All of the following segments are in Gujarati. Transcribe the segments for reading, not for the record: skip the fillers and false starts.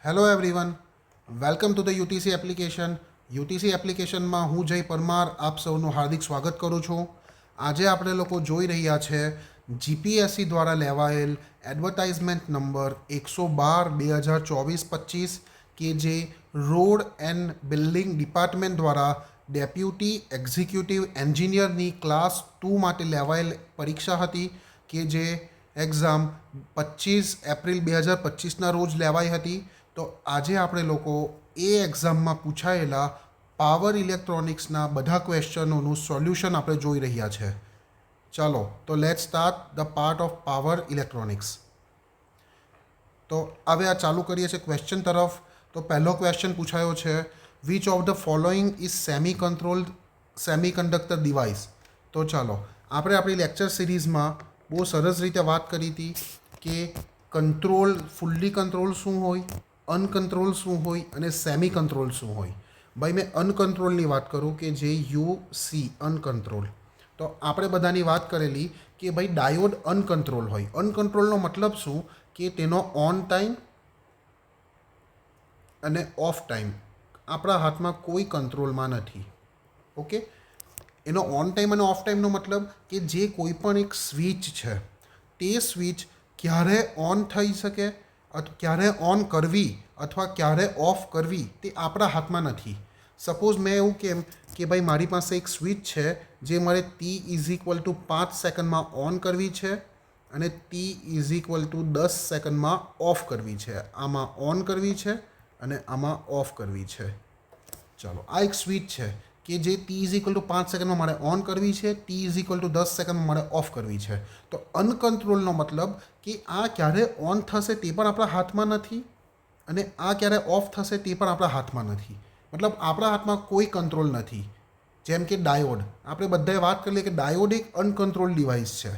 Hello everyone, welcome to the UTC application. UTC એપ્લિકેશનમાં હું જય પરમાર આપ સૌનું હાર્દિક સ્વાગત કરું છું. આજે આપણે લોકો જોઈ રહ્યા છે જીપીએસસી દ્વારા લેવાયેલ એડવર્ટાઇઝમેન્ટ નંબર 112/2024-25 કે જે રોડ એન્ડ બિલ્ડિંગ ડિપાર્ટમેન્ટ દ્વારા ડેપ્યુટી એક્ઝિક્યુટિવ એન્જિનિયરની ક્લાસ 2 માટે લેવાયેલ પરીક્ષા હતી કે જે એક્ઝામ 25 એપ્રિલ 2025ના રોજ લેવાઈ હતી. તો આજે આપણે લોકો એ એક્ઝામમાં પૂછાયેલા પાવર ઇલેક્ટ્રોનિક્સના બધા ક્વેશ્ચનોનું સોલ્યુશન આપણે જોઈ રહ્યા છે. ચાલો તો late start the part of power electronics. તો હવે આ ચાલુ કરીએ છીએ ક્વેશ્ચન તરફ. તો પહેલો ક્વેશ્ચન પૂછાયો છે, which of the following is semiconductor device. તો ચાલો આપણે આપણી લેક્ચર સિરીઝમાં બહુ સરસ રીતે વાત કરી હતી કે કંટ્રોલ, ફુલ્લી કંટ્રોલ શું હોય, અનકંટ્રોલ શું હોય અને સેમી કંટ્રોલ શું હોય. ભાઈ મેં અનકંટ્રોલની વાત કરું કે જે યુસી અનકંટ્રોલ. તો આપણે બધાની વાત કરેલી કે ભાઈ ડાયોડ અનકંટ્રોલ હોય. અનકંટ્રોલનો મતલબ શું કે તેનો ઓન ટાઈમ અને ઓફ ટાઈમ આપણા હાથમાં કોઈ કંટ્રોલમાં નથી. ઓકે, એનો ઓન ટાઈમ અને ઓફ ટાઈમનો મતલબ કે જે કોઈ પણ એક સ્વિચ છે તે સ્વિચ ક્યારે ઓન થઈ શકે, ક્યારે ઓન કરવી અથવા ક્યારે ઓફ કરવી તે આપણા હાથમાં નથી. સપોઝ મેં એવું કેમ કે ભાઈ મારી પાસે એક સ્વિચ છે જે મારે T=5 સેકન્ડમાં ઓન કરવી છે અને T=10 સેકન્ડમાં ઓફ કરવી છે. આમાં ઓન કરવી છે અને આમાં ઓફ કરવી છે. ચાલો, આ એક સ્વિચ છે કે જે T=5 સેકન્ડમાં મારે ઓન કરવી છે, T=10 સેકન્ડમાં મારે ઓફ કરવી છે. તો અનકંટ્રોલનો મતલબ કે આ ક્યારે ઓન થશે તે પણ આપણા હાથમાં નથી અને આ ક્યારે ઓફ થશે તે પણ આપણા હાથમાં નથી. મતલબ આપણા હાથમાં કોઈ કંટ્રોલ નથી. જેમ કે ડાયોડ, આપણે બધાએ વાત કરી કે ડાયોડ એક અનકંટ્રોલ ડિવાઇસ છે.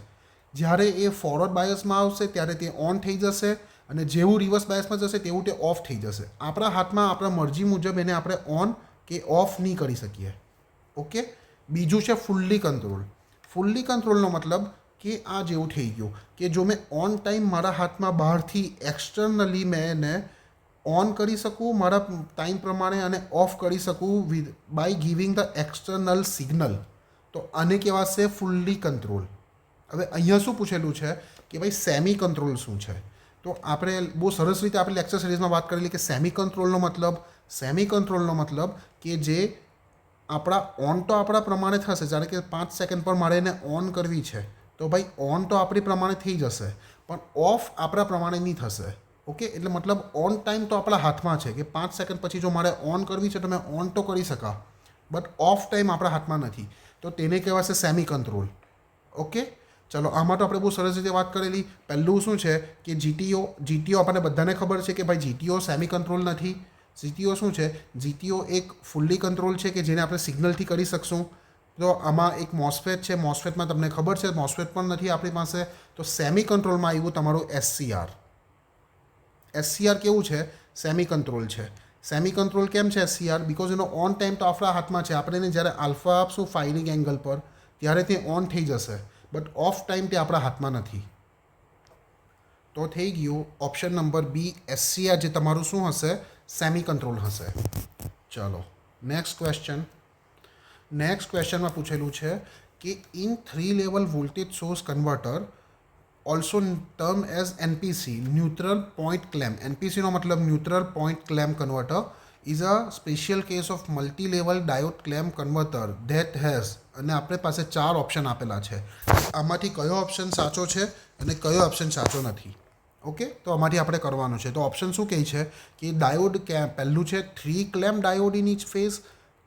જ્યારે એ ફોરવર્ડ બાયસમાં આવશે ત્યારે તે ઓન થઈ જશે અને જેવું રિવર્સ બાયસમાં જશે તેવું તે ઓફ થઈ જશે. આપણા હાથમાં આપણા મરજી મુજબ એને આપણે ઓન કે ઓફ નહીં કરી શકીએ. ઓકે, બીજું છે ફુલ્લી કંટ્રોલ. ફુલ્લી કંટ્રોલનો મતલબ કે આ જેવું થઈ ગયું કે જો મેં ઓન ટાઈમ મારા હાથમાં બહારથી એક્સટર્નલી મેં એને ઓન કરી શકું મારા ટાઈમ પ્રમાણે અને ઓફ કરી શકું by giving the external signal. તો આને કહેવાશે ફુલ્લી કંટ્રોલ. હવે અહીંયા શું પૂછેલું છે કે ભાઈ સેમી કંટ્રોલ શું છે. તો આપણે બહુ સરસ રીતે આપણે લેક્ચર સિરીઝમાં વાત કરેલી કે સેમી કંટ્રોલનો મતલબ કે જે આપણા ઓન તો આપણા પ્રમાણે થશે. જ્યારે કે 5 સેકન્ડ પર મારે એને ઓન કરવી છે તો ભાઈ ઓન તો આપણી પ્રમાણે થઈ જશે પણ ઓફ આપણા પ્રમાણે નહીં થશે. ઓકે, એટલે મતલબ ઓન ટાઈમ તો આપણા હાથમાં છે કે 5 સેકન્ડ પછી જો મારે ઓન કરવી છે તો મેં ઓન તો કરી શકા, બટ ઓફ ટાઈમ આપણા હાથમાં નથી. તો તેને કહેવાશે સેમી કંટ્રોલ. ઓકે, ચલો આમાં તો આપણે બહુ સરસ રીતે વાત કરેલી. પહેલું શું છે કે જીટીઓ આપણને બધાને ખબર છે કે ભાઈ જીટીઓ સેમી કંટ્રોલ નથી. જીટીઓ શું છે? જીટીઓ એક ફુલ્લી કંટ્રોલ છે કે જેને આપણે સિગ્નલથી કરી શકશું. તો આમાં એક મોસ્ફેટ છે, મોસ્ફેટમાં તમને ખબર છે મોસ્ફેટ પણ નથી આપણી પાસે. તો સેમી કંટ્રોલમાં આવ્યું તમારું એસસીઆર. એસસીઆર કેવું છે? સેમી કંટ્રોલ છે. સેમી કંટ્રોલ કેમ છે એસસીઆર? બિકોઝ એનો ઓન ટાઈમ તો આપણા હાથમાં છે. આપણે એને જ્યારે આલ્ફા આપશું ફાયરિંગ એંગલ પર ત્યારે તે ઓન થઈ જશે, બટ ઓફ ટાઈમ તે આપણા હાથમાં નથી. તો થઈ ગયું ઓપ્શન નંબર બી એસસીઆર, જે તમારું શું હશે? સેમી કંટ્રોલ હશે. ચાલો નેક્સ્ટ ક્વેશ્ચનમાં પૂછેલું છે કે in 3 level voltage source converter also term as NPC, neutral point clamp. એનપીસીનો મતલબ neutral point clamp converter is a special case of multi level diode clamp converter that has. અને આપણે પાસે 4 ઓપ્શન આપેલા છે. આમાંથી કયો ઓપ્શન સાચો છે અને કયો ઓપ્શન સાચો નથી. ઓકે, તો આમાંથી આપણે કરવાનું છે. તો ઓપ્શન શું કહે છે કે ડાયોડ પહેલું છે 3 clamp diode in each phase,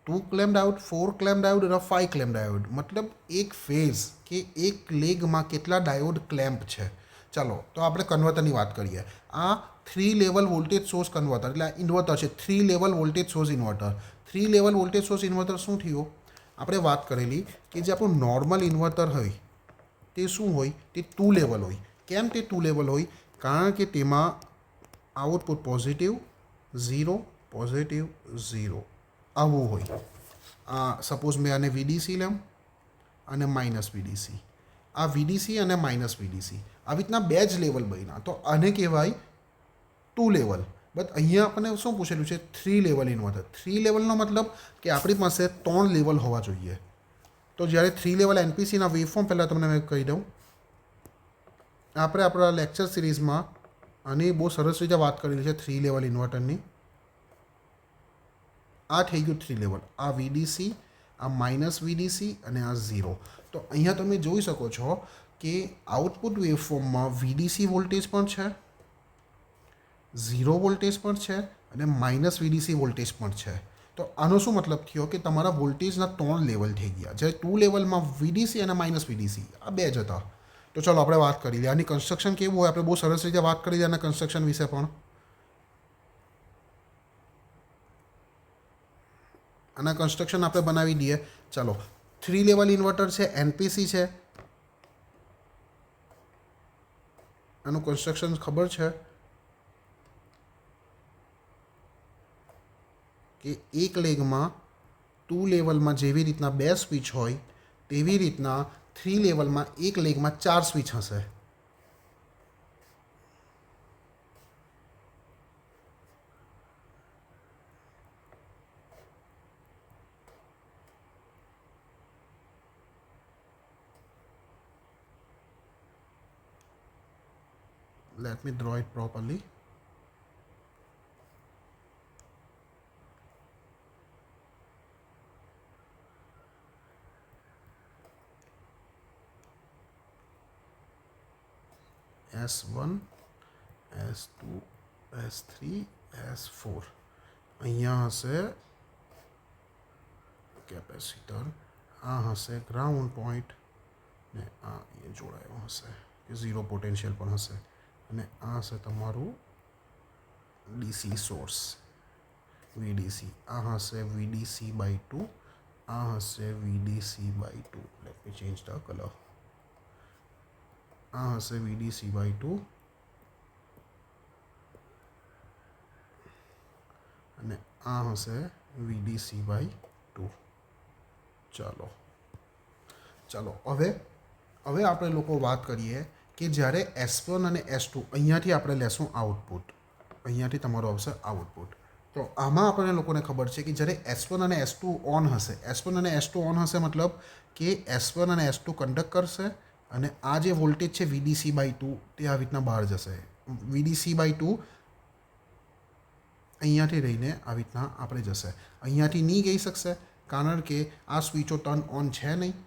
2 clamp diode, 4 clamp diode અને 5 ક્લેમ્પ ડાયોડ. મતલબ એક ફેઝ કે એક લેગમાં કેટલા ડાયોડ ક્લેમ્પ છે. ચાલો તો આપણે કન્વર્ટરની વાત કરીએ. આ 3 લેવલ વોલ્ટેજ સોર્સ કન્વર્ટર એટલે ઇન્વર્ટર છે. 3 level voltage source inverter. 3 level voltage source inverter શું થયું? આપણે વાત કરેલી કે જે આપણું નોર્મલ ઇન્વર્ટર હોય તે શું હોય? તે 2 લેવલ હોય. કેમ તે 2 લેવલ હોય? કારણ કે તેમાં આઉટપુટ પોઝિટિવ 0 પોઝિટિવ 0 આવું હોય. સપોઝ મેં આને વીડીસી લેમ અને માઇનસ વીડીસી, આ વીડીસી અને માઇનસ વીડીસી આવી રીતના 2 જ લેવલ બન્યા. તો આને કહેવાય 2 લેવલ. બટ અહીંયા આપણને શું પૂછેલું છે 3 લેવલ ઇન્વર્ટર. 3 લેવલનો મતલબ કે આપણી પાસે 3 લેવલ હોવા જોઈએ. તો જ્યારે 3 લેવલ એનપીસીના વેવફોર્મ પહેલાં તમને મેં કહી દઉં, આપણે આપણા લેક્ચર સિરીઝમાં આની બહુ સરસ રીતે વાત કરેલી છે 3 લેવલ ઇન્વર્ટરની. આ થઈ ગયું 3 લેવલ. આ વીડીસી, આ માઇનસ વીડીસી અને આ 0. તો અહીંયા તમે જોઈ શકો છો કે આઉટપુટ વેવફોર્મમાં વીડીસી વોલ્ટેજ પણ છે, 0 વોલ્ટેજ પણ છે અને માઇનસ વીડીસી વોલ્ટેજ પણ છે. તો આનો શું મતલબ થયો કે તમારા વોલ્ટેજના 3 લેવલ થઈ ગયા. જ્યારે 2 લેવલમાં વીડીસી અને માઇનસ વીડીસી આ બે જ હતા. તો ચાલો આપણે વાત કરી લઈએ આની કન્સ્ટ્રક્શન કેવું હોય. આપણે બહુ સરસ રીતે વાત કરી લઈએ આના કન્સ્ટ્રક્શન વિશે પણ. આના કન્સ્ટ્રક્શન આપણે બનાવી દઈએ. ચાલો, 3 લેવલ ઇન્વર્ટર છે, એનપીસી છે. આનું કન્સ્ટ્રક્શન ખબર છે કે એક લેગમાં 2 લેવલમાં જેવી રીતના 2 સ્વિચ હોય તેવી રીતના 3 લેવલમાં એક લેગમાં 4 સ્વિચ હશે. Let me draw it properly. S1, S2, S3, S4. અહીંયા હશે કેપેસિટર, આ હશે ગ્રાઉન્ડ પોઈન્ટ ને આ અહીંયા જોડાયો હશે કે 0 પોટેન્શિયલ પણ હશે અને આ હશે તમારું ડીસી સોર્સ વીડીસી. આ હશે વીડીસી બાય 2, આ હશે VDC by 2. Let me change the colour. આ હશે વીડીસી બાય 2 અને આ હશે વીડીસી બાય 2. ચાલો હવે આપણે લોકો વાત કરીએ કે જ્યારે S1 અને S2 અહીંયાથી આપણે લેશું આઉટપુટ, અહીંયાથી તમારો આવશે આઉટપુટ. તો આમાં આપણને લોકોને ખબર છે કે જ્યારે S1 અને S2 ઓન હશે, S1 અને S2 ઓન હશે મતલબ કે S1 અને S2 કન્ડક્ટ કરશે અને આ જે વોલ્ટેજ છે વીડીસી બાય 2 તે આવી રીતના બહાર જશે. વીડીસી બાય 2 અહીંયાથી રહીને આવી રીતના આપણે જશે. અહીંયાથી નહીં ગઈ શકશે કારણ કે આ સ્વિચો ટર્ન ઓન છે નહીં.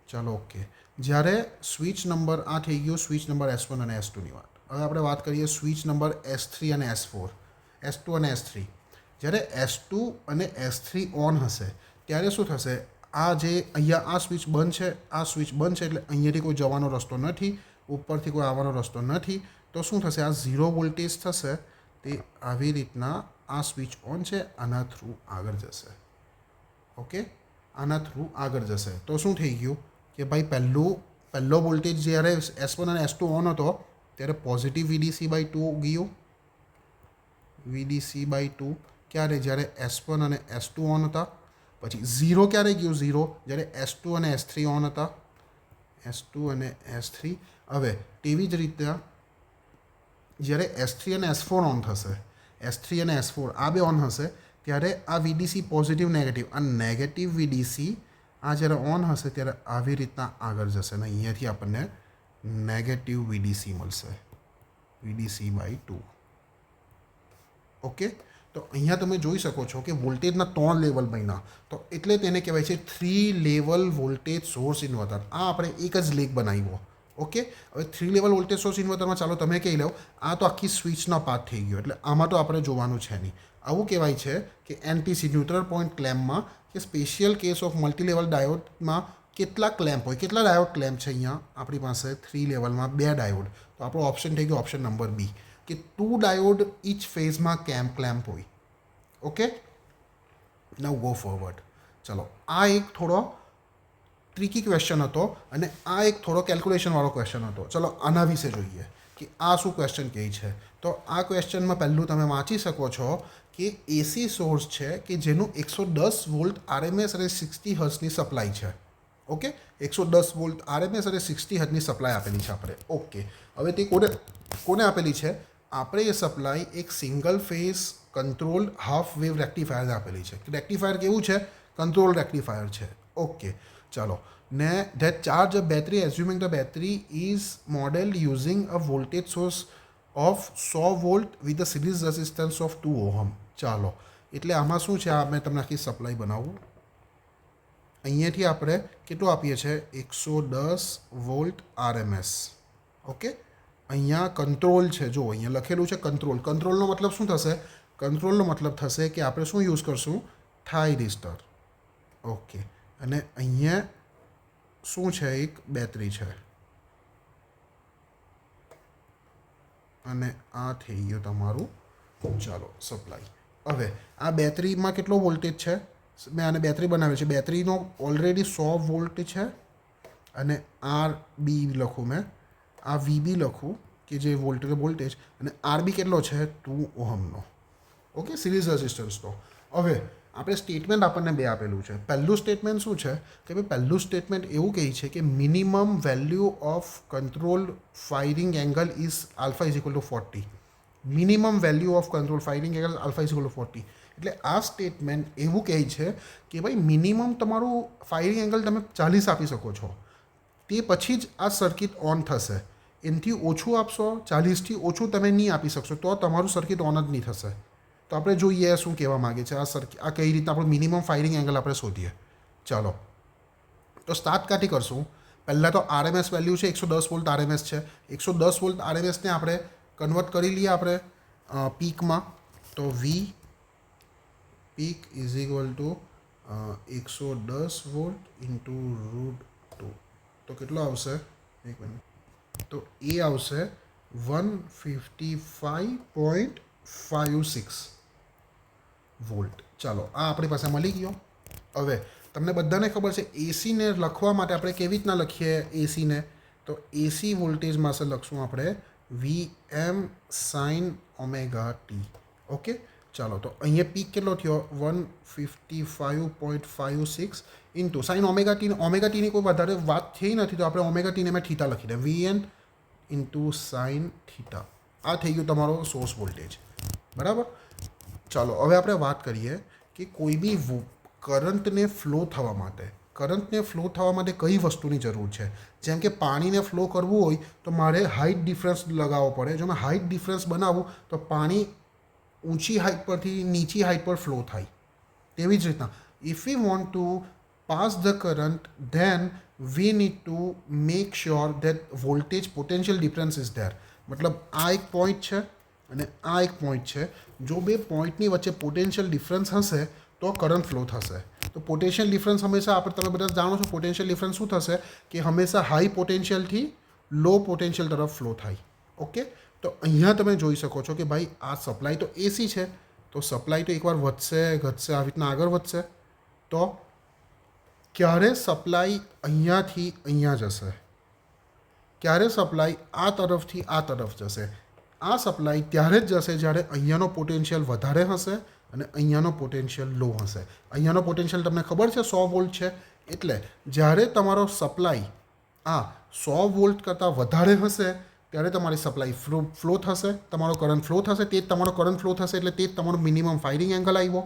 ચાલો ઓકે. જ્યારે સ્વિચ નંબર આ થઈ ગયો સ્વિચ નંબર S1 અને S2ની વાત. હવે આપણે વાત કરીએ સ્વિચ નંબર S3 અને S4, S2 અને S3. જ્યારે S2 અને S3 ઓન હશે ત્યારે શું થશે, આ જે અહીંયા આ સ્વિચ બંધ છે, આ સ્વિચ બંધ છે એટલે અહીંયાથી કોઈ જવાનો રસ્તો નથી, ઉપરથી કોઈ આવવાનો રસ્તો નથી. તો શું થશે, આ 0 વોલ્ટેજ થશે તે આવી રીતના આ સ્વિચ ઓન છે આના થ્રુ આગળ જશે. ઓકે, આના થ્રુ આગળ જશે. તો શું થઈ ગયું કે ભાઈ પહેલો વોલ્ટેજ જ્યારે S1 અને S2 ઓન હતો ત્યારે પોઝિટિવ વીડીસી બાય 2 ગયું. વીડીસી બાય 2 ક્યારે, જ્યારે S1 અને S2 ઓન હતા. પછી 0 ક્યારે ગયું, 0 જ્યારે S2 અને S3 ઓન હતા, S2 અને S3. હવે તેવી જ રીતે જ્યારે S3 અને S4 ઓન થશે, S3 અને S4 આ બે ઓન હશે ત્યારે આ વીડીસી પોઝિટિવ નેગેટિવ, આ નેગેટિવ વીડીસી આ જ્યારે ઓન હશે ત્યારે આવી રીતના આગળ જશે અને અહીંયાથી આપણને નેગેટિવ વીડીસી મળશે, વીડીસી બાય 2. ઓકે, તો અહીંયા તમે જોઈ શકો છો કે વોલ્ટેજના 3 લેવલ બન્યા. તો એટલે તેને કહેવાય છે 3 લેવલ વોલ્ટેજ સોર્સ ઇન્વર્ટર. આ આપણે એક જ લેગ બનાવ્યો. ઓકે, હવે 3 લેવલ વોલ્ટેજ સોર્સ ઇન્વર્ટરમાં ચાલો તમે કહી લો આ તો આખી સ્વિચનો પાર્ટ થઈ ગયો એટલે આમાં તો આપણે જોવાનું છે નહીં. આવું કહેવાય છે કે એનપીસી ન્યુટ્રલ પોઈન્ટ ક્લેમ્પમાં કે special case of multi level ડાયોડમાં કેટલા ક્લેમ્પ હોય, કેટલા ડાયોડ ક્લેમ્પ છે. અહીંયા આપણી પાસે 3 લેવલમાં 2 ડાયોડ. તો આપણો ઓપ્શન થઈ ગયો ઓપ્શન નંબર બી કે 2 ડાયોડ ઈચ ફેઝમાં ક્લેમ્પ હોય. ઓકે, નાઉ ગો ફોરવર્ડ. ચલો, આ એક થોડો ટ્રિકી ક્વેશ્ચન હતો અને આ એક થોડો કેલ્ક્યુલેશનવાળો ક્વેશ્ચન હતો. ચલો આના વિશે જોઈએ કે આ શું ક્વેશ્ચન કહે છે. તો આ ક્વેશ્ચનમાં પહેલું તમે વાંચી શકો છો કે એસી સોર્સ છે કે જેનું 110 વોલ્ટ આરએમએસ અને 60 હર્ટ્ઝની સપ્લાય છે. ઓકે, 110 વોલ્ટ આરએમએસ અને 60 હર્ટ્ઝની સપ્લાય આપેલી છે આપણે. ઓકે, હવે તે કોને આપેલી છે, આપણે એ સપ્લાય એક single phase control half wave rectifier આપેલી છે. રેક્ટિફાયર કેવું છે? કંટ્રોલ રેક્ટિફાયર છે. ઓકે, ચાલો. ને that charge a battery assuming the battery is model using a voltage source of 100 volt with a series resistance of 2 ohm. ચાલો, એટલે આમાં શું છે? આ મેં તમને આખી સપ્લાય બનાવું. અહીંયાથી આપણે કેટલું આપીએ છીએ? 110 વોલ્ટ RMS. ઓકે, અહીંયા કંટ્રોલ છે. જો અહીંયા લખેલું છે કંટ્રોલ. કંટ્રોલનો મતલબ શું થશે? કંટ્રોલનો મતલબ થશે કે આપણે શું યુઝ કરશું? થાઇરિસ્ટર. ઓકે, અને અહીંયા શું છે? એક બેટરી છે. અને આ થઈ ગયું તમારું, ચાલો, સપ્લાય. હવે આ બેટરીમાં કેટલો વોલ્ટેજ છે? મેં આને બેટરી બનાવી છે. બેટરીનો ઓલરેડી 100 વોલ્ટ છે. અને RB લખું મેં, આ VB લખું કે જે વોલ્ટેજ, અને RB કેટલો છે? 2 ઓહમનો. Okay, series રેઝિસ્ટન્સનો. હવે આપણે સ્ટેટમેન્ટ આપણને બે આપેલું છે. પહેલું સ્ટેટમેન્ટ શું છે? કે ભાઈ પહેલું સ્ટેટમેન્ટ એવું કહે છે કે minimum value of control firing angle is alpha is equal two 40. Minimum value of control firing angle alpha is equal two 40. એટલે આ સ્ટેટમેન્ટ એવું કહે છે કે ભાઈ મિનિમમ તમારું ફાયરિંગ એંગલ તમે 40 આપી શકો છો. તે પછી જ આ સર્કિટ ઓન થશે. એનાથી ઓછું આપશો, 40થી ઓછું તમે નહીં આપી શકશો, તો તમારું સર્કિટ ઓન જ નહીં થશે. તો આપણે જોઈએ શું કહેવા માગે છે. આ કઈ રીતના આપણે મિનિમમ ફાયરિંગ એંગલ આપણે શોધીએ. ચાલો, તો સ્ટાર્ટ ક્યાંથી કરશું? પહેલાં તો RMS વેલ્યુ છે 110 વોલ્ટ RMS છે. 110 વોલ્ટ RMSને આપણે કન્વર્ટ કરી લઈએ આપણે પીકમાં. તો V peak is equal two 110 volt into √2. તો કેટલો આવશે? એક મિનિટ. તો એ આવશે 155.56 વોલ્ટ. ચાલો, આ આપણી પાસે મળી ગયો. હવે તમને બધાને ખબર છે એસીને લખવા માટે આપણે કેવી રીતના લખીએ એસીને? તો એસી વોલ્ટેજમાં લખશું આપણે VM sin omega T. Okay, ચાલો, તો અહીંયા પીક કેટલો થયો? 155.56 into sine omega T. Omega ટીની કોઈ વધારે વાત થઈ નથી, તો આપણે ઓમેગા ટીને મેં થીટા લખી દે. VN into sine theta. આ થઈ ગયું તમારો સોર્સ વોલ્ટેજ. બરાબર. ચાલો, હવે આપણે વાત કરીએ કે કોઈ બી કરંટને ફ્લો થવા માટે કઈ વસ્તુની જરૂર છે? જેમ કે પાણીને ફ્લો કરવું હોય તો મારે હાઇટ ડિફરન્સ લગાવવો પડે. જો મેં હાઇટ ડિફરન્સ બનાવું તો પાણી ઊંચી હાઇટ પરથી નીચી હાઇટ પર ફ્લો થાય. તેવી જ રીતના if we want to pass the current then we need to make sure that voltage potential difference is there. મતલબ આ એક પોઈન્ટ છે અને આ એક પોઈન્ટ છે. જો બે પોઈન્ટની વચ્ચે પોટેન્શિયલ ડિફરન્સ હશે તો કરંટ ફ્લો થશે. તો પોટેન્શિયલ ડિફરન્સ હંમેશા તમે બધા જાણો છો પોટેન્શિયલ ડિફરન્સ શું થશે? કે હંમેશા હાઈ પોટેન્શિયલથી લો પોટેન્શિયલ તરફ ફ્લો થાય. ઓકે, તો અહીંયા તમે જોઈ શકો છો કે ભાઈ આ સપ્લાય તો એસી છે, તો સપ્લાય તો એકવાર વધશે ઘટશે આવી રીતના આગળ વધશે. તો ક્યારે સપ્લાય અહીંયાથી અહીંયા જશે? ક્યારે સપ્લાય આ તરફથી આ તરફ જશે? આ સપ્લાય ત્યારે જ જશે જ્યારે અહીંયાનો પોટેન્શિયલ વધારે હશે અને અહીંયાનો પોટેન્શિયલ લો હશે. અહીંયાનો પોટેન્શિયલ તમને ખબર છે 100 વોલ્ટ છે. એટલે જ્યારે તમારો સપ્લાય આ 100 વોલ્ટ કરતાં વધારે હશે ત્યારે તમારી સપ્લાય ફ્લો થશે, તમારો કરંટ ફ્લો થશે. તે જ તમારો કરંટ ફ્લો થશે એટલે તે જ તમારો મિનિમમ ફાયરિંગ એંગલ આવ્યો.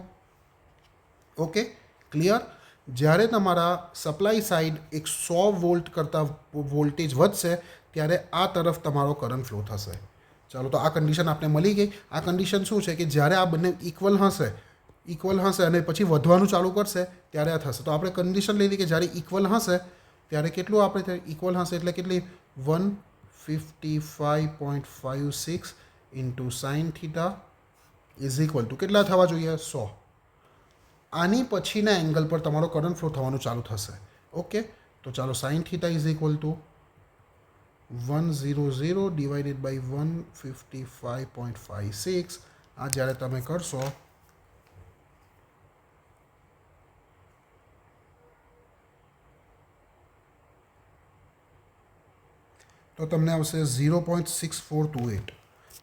Okay, clear? જ્યારે તમારા સપ્લાય સાઈડ 100 વોલ્ટ કરતાં વોલ્ટેજ વધશે ત્યારે આ તરફ તમારો કરંટ ફ્લો થશે. ચાલો, તો આ કન્ડિશન આપણે મળી ગઈ. આ કન્ડિશન શું છે? કે જ્યારે આ બંને ઇક્વલ હશે અને પછી વધવાનું ચાલુ કરશે ત્યારે આ થશે. તો આપણે કન્ડિશન લઈ લઈએ કે જ્યારે ઇક્વલ હશે ત્યારે કેટલું આપણે ઇક્વલ હશે એટલે કેટલી? 155.56 into sign theta is equal two કેટલા થવા જોઈએ? 100. આની પછીના એંગલ પર તમારો કરંટ ફ્લો થવાનું ચાલુ થશે. ઓકે, તો ચાલો, sine theta is equal to 100 divided by 155.56. આ જ્યારે તમે કરશો તો તમને આવશે 0.6428.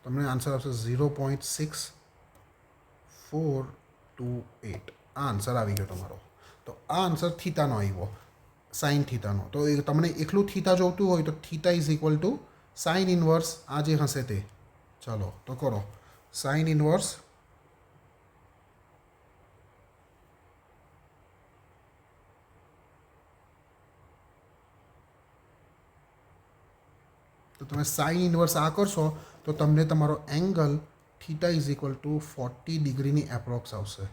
તમને આન્સર આવશે 0.6428. આ આન્સર આવી ગયો તમારો. તો આ આન્સર થીટાનો આવ્યો, સાઇન થીટાનો. તો એ તમને એકલું થીટા જોઈતું હોય તો theta is equal two sine inverse આ જે હશે તે. ચાલો તો કરો સાઇન ઇનવર્સ તો તમે સાઇન ઇનવર્સ આ કરશો તો તમને તમારો angle theta is equal two 40 ડિગ્રીની એપ્રોક્સ આવશે.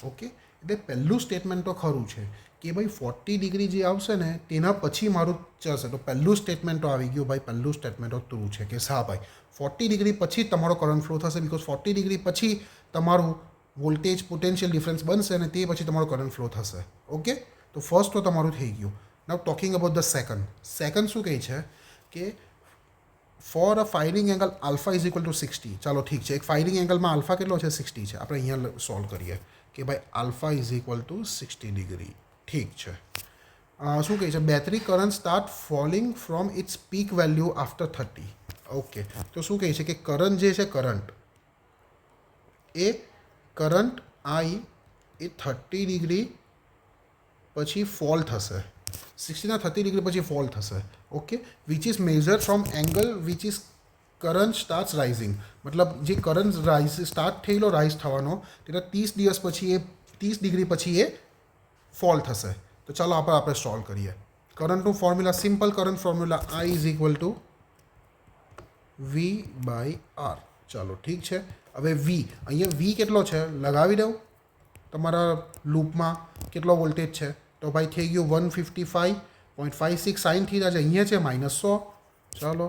ઓકે, એટલે પહેલું સ્ટેટમેન્ટ તો ખરું છે કે ભાઈ 40 ડિગ્રી જે આવશે ને તેના પછી મારું જશે. તો પહેલું સ્ટેટમેન્ટ તો આવી ગયું ભાઈ, પહેલું સ્ટેટમેન્ટ તો ટ્રુ છે કે હા ભાઈ 40 ડિગ્રી પછી તમારો કરંટ ફ્લો થશે, બિકોઝ 40 ડિગ્રી પછી તમારું વોલ્ટેજ પોટેન્શિયલ ડિફરન્સ બનશે અને તે પછી તમારો કરંટ ફ્લો થશે. ઓકે, તો ફર્સ્ટ તો તમારું થઈ ગયું. નાઉ ટોકિંગ અબાઉટ ધ સેકન્ડ શું કહે છે કે for a firing angle alpha is equal to 60. ચાલો ઠીક છે, એક ફાયરિંગ એંગલમાં આલ્ફા કેટલો છે? 60 છે. આપણે અહીંયા સોલ્વ કરીએ કે ભાઈ alpha is equal to 60 degree. ઠીક છે. શું કહે છે? Battery current start falling from its peak value after 30. Okay, તો શું કહે છે કે કરંટ જે છે, કરંટ આઈ એ 30 ડિગ્રી પછી ફોલ થશે. 60ના 30 ડિગ્રી પછી ફોલ થશે. Okay, which is measure from angle which is current start rising. મતલબ જે કરંટ રાઇઝ સ્ટાર્ટ થયેલો રાઇઝ થવાનો તેના 30 દિવસ પછી એ 30 ડિગ્રી પછી એ ફોલ થશે. તો ચાલો આપણે સોલ્વ કરીએ. કરંટનું formula simple, current formula I is equal to V by R. ચાલો ઠીક છે. હવે વી, અહીંયા વી કેટલો છે લગાવી દઉં તમારા લૂપમાં, કેટલો વોલ્ટેજ છે? તો ભાઈ થઈ ગયું 155.56 સાઇન થીટા છે, અહીંયા છે -100. ચાલો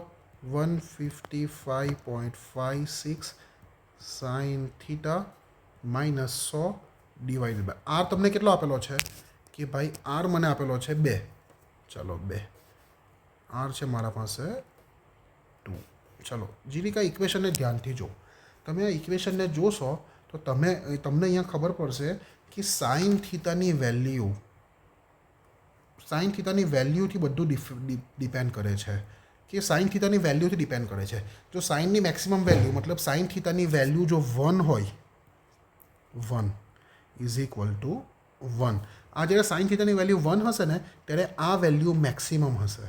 155.56 sine theta -100 divided by R. તમને કેટલો આપેલો છે કે ભાઈ આર મને આપેલો છે 2. ચાલો 2 આર છે મારા પાસે 2. ચાલો જીરીકા ઇક્વેશનને ધ્યાનથી જો. તમે આ ઇક્વેશનને જોશો તો તમને અહીંયા ખબર પડશે કે સાઇન થીટાની વેલ્યુથી બધું ડિપેન્ડ કરે છે. કે સાઇન થીટાની વેલ્યુથી ડિપેન્ડ કરે છે. જો સાઇનની મેક્સિમમ વેલ્યુ મતલબ સાઇન થીટાની વેલ્યુ જો 1 હોય, 1 ઇઝ ઇક્વલ ટુ 1. આ જ્યારે સાઇન થીટાની વેલ્યુ 1 હશે ને ત્યારે આ વેલ્યુ મેક્સિમમ હશે.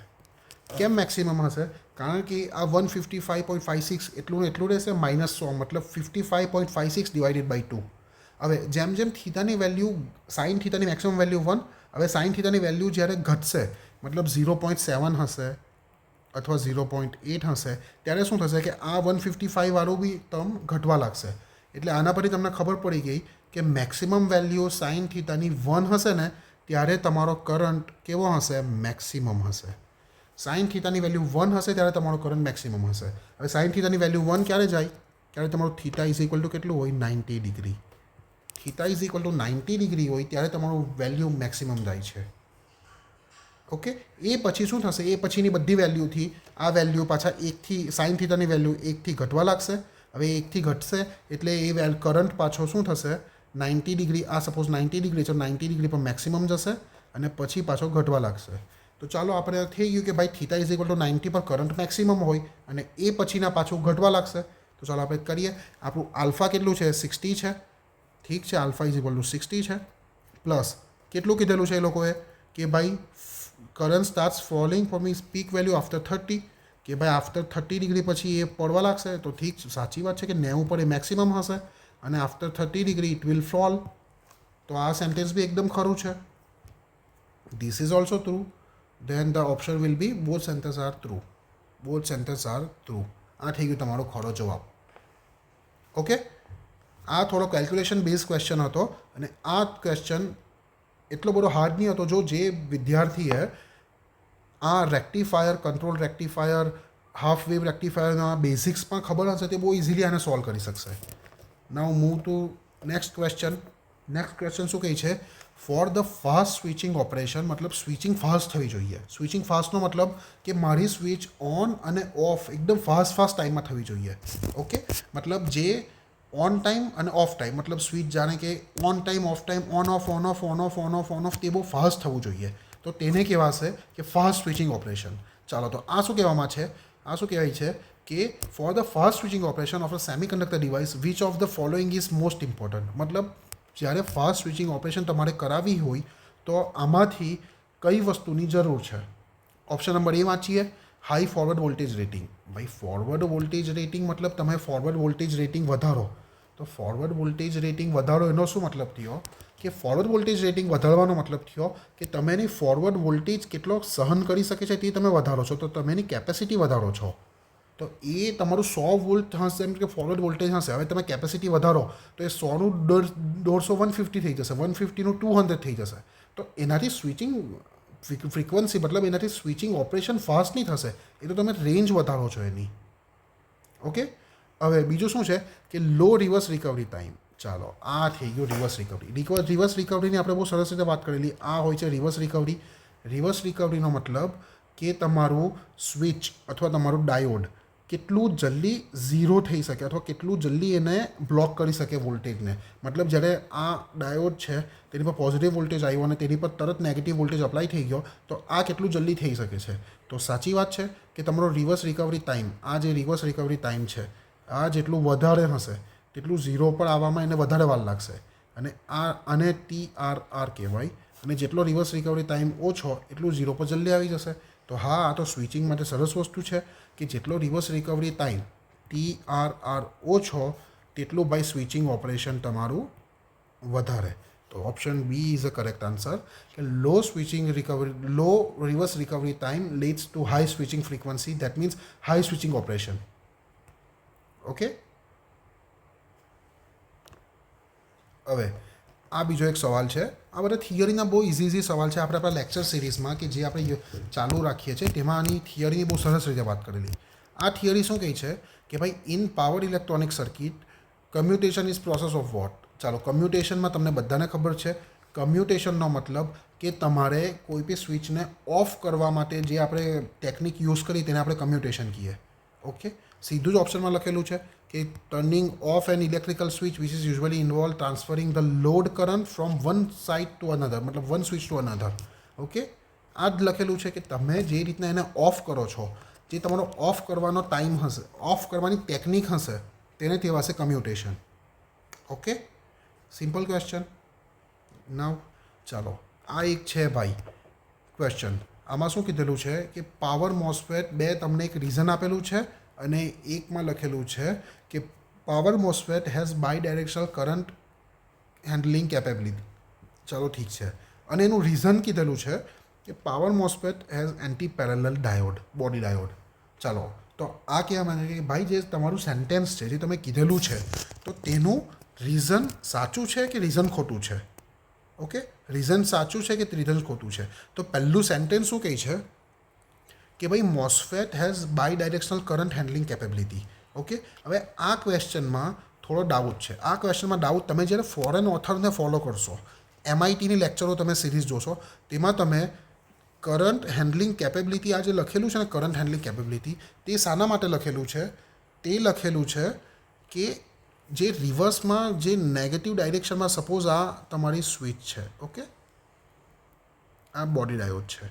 કેમ મેક્સિમમ હશે? કારણ કે આ 155.56 એટલું રહેશે, -100 મતલબ 55.56 ડિવાઇડેડ બાય 2. હવે જેમ થીટાની વેલ્યુ, સાઇન થીટાની મેક્સિમમ વેલ્યુ 1, હવે સાઇન થીટાની વેલ્યુ જ્યારે ઘટશે મતલબ 0.7 હશે અથવા 0.8 હશે ત્યારે શું થશે કે આ 155 વાળું બી ટર્મ ઘટવા લાગશે. એટલે આના પરથી તમને ખબર પડી ગઈ કે મેક્સિમમ વેલ્યુ સાઇન થીટાની 1 હશે ને ત્યારે તમારો કરંટ કેવો હશે? મેક્સિમમ હશે. સાઇન થીટાની વેલ્યુ 1 હશે ત્યારે તમારો કરંટ મેક્સિમમ હશે. હવે સાઇન થીટાની વેલ્યુ 1 ક્યારે જાય? ત્યારે તમારું થીટા ઇઝ ઇક્વલ ટુ કેટલું હોય? 90 degree. Theta is equal two 90 degree હોય ત્યારે તમારું વેલ્યુ મેક્સિમમ જાય છે. ઓકે, એ પછી શું થશે? એ પછીની બધી વેલ્યુથી આ વેલ્યુ પાછા 1થી સાઇન થીટાની વેલ્યુ 1થી ઘટવા લાગશે. હવે 1થી ઘટશે એટલે એ કરંટ પાછો શું થશે? 90 ડિગ્રી, આ સપોઝ 90 ડિગ્રી છે, 90 ડિગ્રી પર મેક્સિમમ જશે અને પછી પાછો ઘટવા લાગશે. તો ચાલો આપણે થઈ ગયું કે ભાઈ થીટા ઇઝ ઇક્વલ ટુ 90 પર કરંટ મેક્સિમમ હોય અને એ પછીના પાછું ઘટવા લાગશે. તો ચાલો આપણે કરીએ. આપણું આલ્ફા કેટલું છે? 60 છે. ઠીક છે, આલ્ફા ઇઝ ઇક્વલ ટુ 60 છે. પ્લસ કેટલું કીધેલું છે એ લોકોએ કે ભાઈ current starts falling from is peak value after 30, કે ભાઈ આફ્ટર 30 ડિગ્રી પછી એ પડવા લાગશે. તો ઠીક, સાચી વાત છે કે 90 પર એ મેક્સિમમ હશે અને after 30 degree it will fall. તો આ સેન્ટેન્સ બી એકદમ ખરું છે. This is also true. then the option will be both sentences are true. આ થઈ ગયું તમારો ખરો જવાબ. ઓકે, આ થોડો કેલ્ક્યુલેશન બેઝ ક્વેશ્ચન હતો અને આ ક્વેશ્ચન એટલો બધો હાર્ડ નહીં હતો. જો જે વિદ્યાર્થીએ આ rectifier, control rectifier, half wave રેક્ટિફાયરના બેઝિક્સ પણ ખબર હશે તે બહુ ઇઝીલી આને સોલ્વ કરી શકશે. Now move to next question. Next question શું કહે છે? For the fast switching operation, મતલબ સ્વિચિંગ ફાસ્ટ થવી જોઈએ. સ્વિચિંગ ફાસ્ટનો મતલબ કે મારી સ્વિચ ઓન અને ઓફ એકદમ ફાસ્ટ ટાઈમમાં થવી જોઈએ. ઓકે, મતલબ જે ઓન ટાઈમ અને ઓફ ટાઈમ, મતલબ સ્વિચ જાણે કે on time, off time, on off તે બહુ ફાસ્ટ થવું જોઈએ. તો તેને કહેવાશે કે ફાસ્ટ સ્વિચિંગ ઓપરેશન. ચાલો, તો આ શું કહેવામાં છે? આ શું કહેવાય છે કે four the fast switching operation of a semiconductor device which of the following is most important. મતલબ જ્યારે ફાસ્ટ સ્વિચિંગ ઓપરેશન તમારે કરાવવી હોય તો આમાંથી કઈ વસ્તુની જરૂર છે? ઓપ્શન નંબર એ વાંચીએ. High forward voltage rating. ભાઈ ફોરવર્ડ વોલ્ટેજ રેટિંગ મતલબ તમે ફોરવર્ડ વોલ્ટેજ રેટિંગ વધારો. તો ફોરવર્ડ વોલ્ટેજ રેટિંગ વધારો એનો શું મતલબ થયો કે ફોરવર્ડ વોલ્ટેજ રેટિંગ વધારવાનો મતલબ થયો કે તમે એની ફોરવર્ડ વોલ્ટેજ કેટલો સહન કરી શકે છે તે તમે વધારો છો, તો તમે એની કેપેસિટી વધારો છો. તો એ તમારું 100 વોલ્ટ હશે એમ કે ફોરવર્ડ વોલ્ટેજ હશે. હવે તમે કેપેસિટી વધારો તો એ 100નું 150 150 થઈ જશે, 150નું 200 થઈ જશે. તો એનાથી સ્વિચિંગ ફ્રીક્વન્સી મતલબ એનાથી સ્વિચિંગ ઓપરેશન ફાસ્ટ નહીં થશે, એ તો તમે રેન્જ વધારો છો એની. ઓકે, હવે બીજું શું છે કે લો રિવર્સ રિકવરી ટાઈમ. ચાલો આ થઈ ગયું રિવર્સ રિકવરી. રિવર્સ રિકવરીની આપણે બહુ સરસ રીતે વાત કરેલી. આ હોય છે રિવર્સ રિકવરી. રિવર્સ રિકવરીનો મતલબ કે તમારું સ્વિચ અથવા તમારું ડાયોડ કેટલું જલ્દી ઝીરો થઈ શકે અથવા કેટલું જલ્દી એને બ્લોક કરી શકે વોલ્ટેજને. મતલબ જ્યારે આ ડાયોડ છે તેની પર પોઝિટિવ વોલ્ટેજ આવ્યો અને તેની પર તરત નેગેટિવ વોલ્ટેજ અપ્લાય થઈ ગયો, તો આ કેટલું જલ્દી થઈ શકે છે. તો સાચી વાત છે કે તમારો રિવર્સ રિકવરી ટાઈમ, આ જે રિવર્સ રિકવરી ટાઈમ છે આ જેટલું વધારે હશે તેટલું ઝીરો પર આવવામાં એને વધારે વાર લાગશે. અને આને TRR કહેવાય. અને જેટલો રિવર્સ રિકવરી ટાઈમ ઓછો એટલું ઝીરો પર જલ્દી આવી જશે. તો હા, આ તો સ્વિચિંગ માટે સરસ વસ્તુ છે કે જેટલો રિવર્સ રિકવરી ટાઈમ TRR ઓછો તેટલું ભાઈ સ્વિચિંગ ઓપરેશન તમારું વધારે. તો option B is a correct answer કે low reverse recovery time leads to high switching frequency, that means high switching operation. Okay, હવે આ બીજો એક સવાલ છે. આ બધા થિયરીના બહુ ઇઝી સવાલ છે. આપણે આપણા લેક્ચર સિરીઝમાં કે જે આપણે ચાલુ રાખીએ છીએ તેમાં આની થિયરીની બહુ સરસ રીતે વાત કરેલી. આ થિયરી શું કહે છે કે ભાઈ in power electronic circuit commutation is process of what. ચાલો, કમ્યુટેશનમાં તમને બધાને ખબર છે. કમ્યુટેશનનો મતલબ કે તમારે કોઈ બી સ્વિચને ઓફ કરવા માટે જે આપણે ટેકનિક યુઝ કરી તેને આપણે કમ્યુટેશન કહીએ. ઓકે, સીધું જ ઓપ્શનમાં લખેલું છે કે turning off an electrical switch which is usually involve transferring the load current from one side to another, મતલબ one switch to another. Okay, આ જ લખેલું છે કે તમે જે રીતના એને ઓફ કરો છો, જે તમારો ઓફ કરવાનો ટાઈમ હશે, ઓફ કરવાની ટેકનિક હશે, તેને કહેવાશે commutation. Okay, simple question. Now ચાલો, આ એક છે ભાઈ ક્વેશ્ચન. આમાં શું કીધેલું છે કે પાવર મોસ્ફેટ બે તમને એક રીઝન આપેલું છે અને એકમાં લખેલું છે કે power mosfet has bidirectional current handling capability. ચાલો ઠીક છે. અને એનું રીઝન કીધેલું છે કે power mosfet has anti parallel diode, body diode. ચાલો, તો આ કહેવા માંગે કે ભાઈ જે તમારું સેન્ટેન્સ છે જે તમે કીધેલું છે તો તેનું રીઝન સાચું છે કે રીઝન ખોટું છે. ઓકે, રીઝન સાચું છે કે રીઝન ખોટું છે. તો પહેલું સેન્ટેન્સ શું કહે છે કે ભાઈ mosfet has bidirectional current handling capability. Okay, હવે આ ક્વેશ્ચનમાં થોડો ડાઉટ છે. આ ક્વેશ્ચનમાં ડાઉટ તમે જ્યારે ફોરેન ઓથરને ફોલો કરશો, MITની લેક્ચરો તમે સિરીઝ જોશો, તેમાં તમે કરંટ હેન્ડલિંગ કેપેબિલિટી આ જે લખેલું છે ને કરંટ હેન્ડલિંગ કેપેબિલિટી, તે શાના માટે લખેલું છે? તે લખેલું છે કે જે રિવર્સમાં જે નેગેટિવ ડાયરેક્શનમાં સપોઝ આ તમારી સ્વિચ છે. ઓકે, આ બોડી ડાયોડ છે.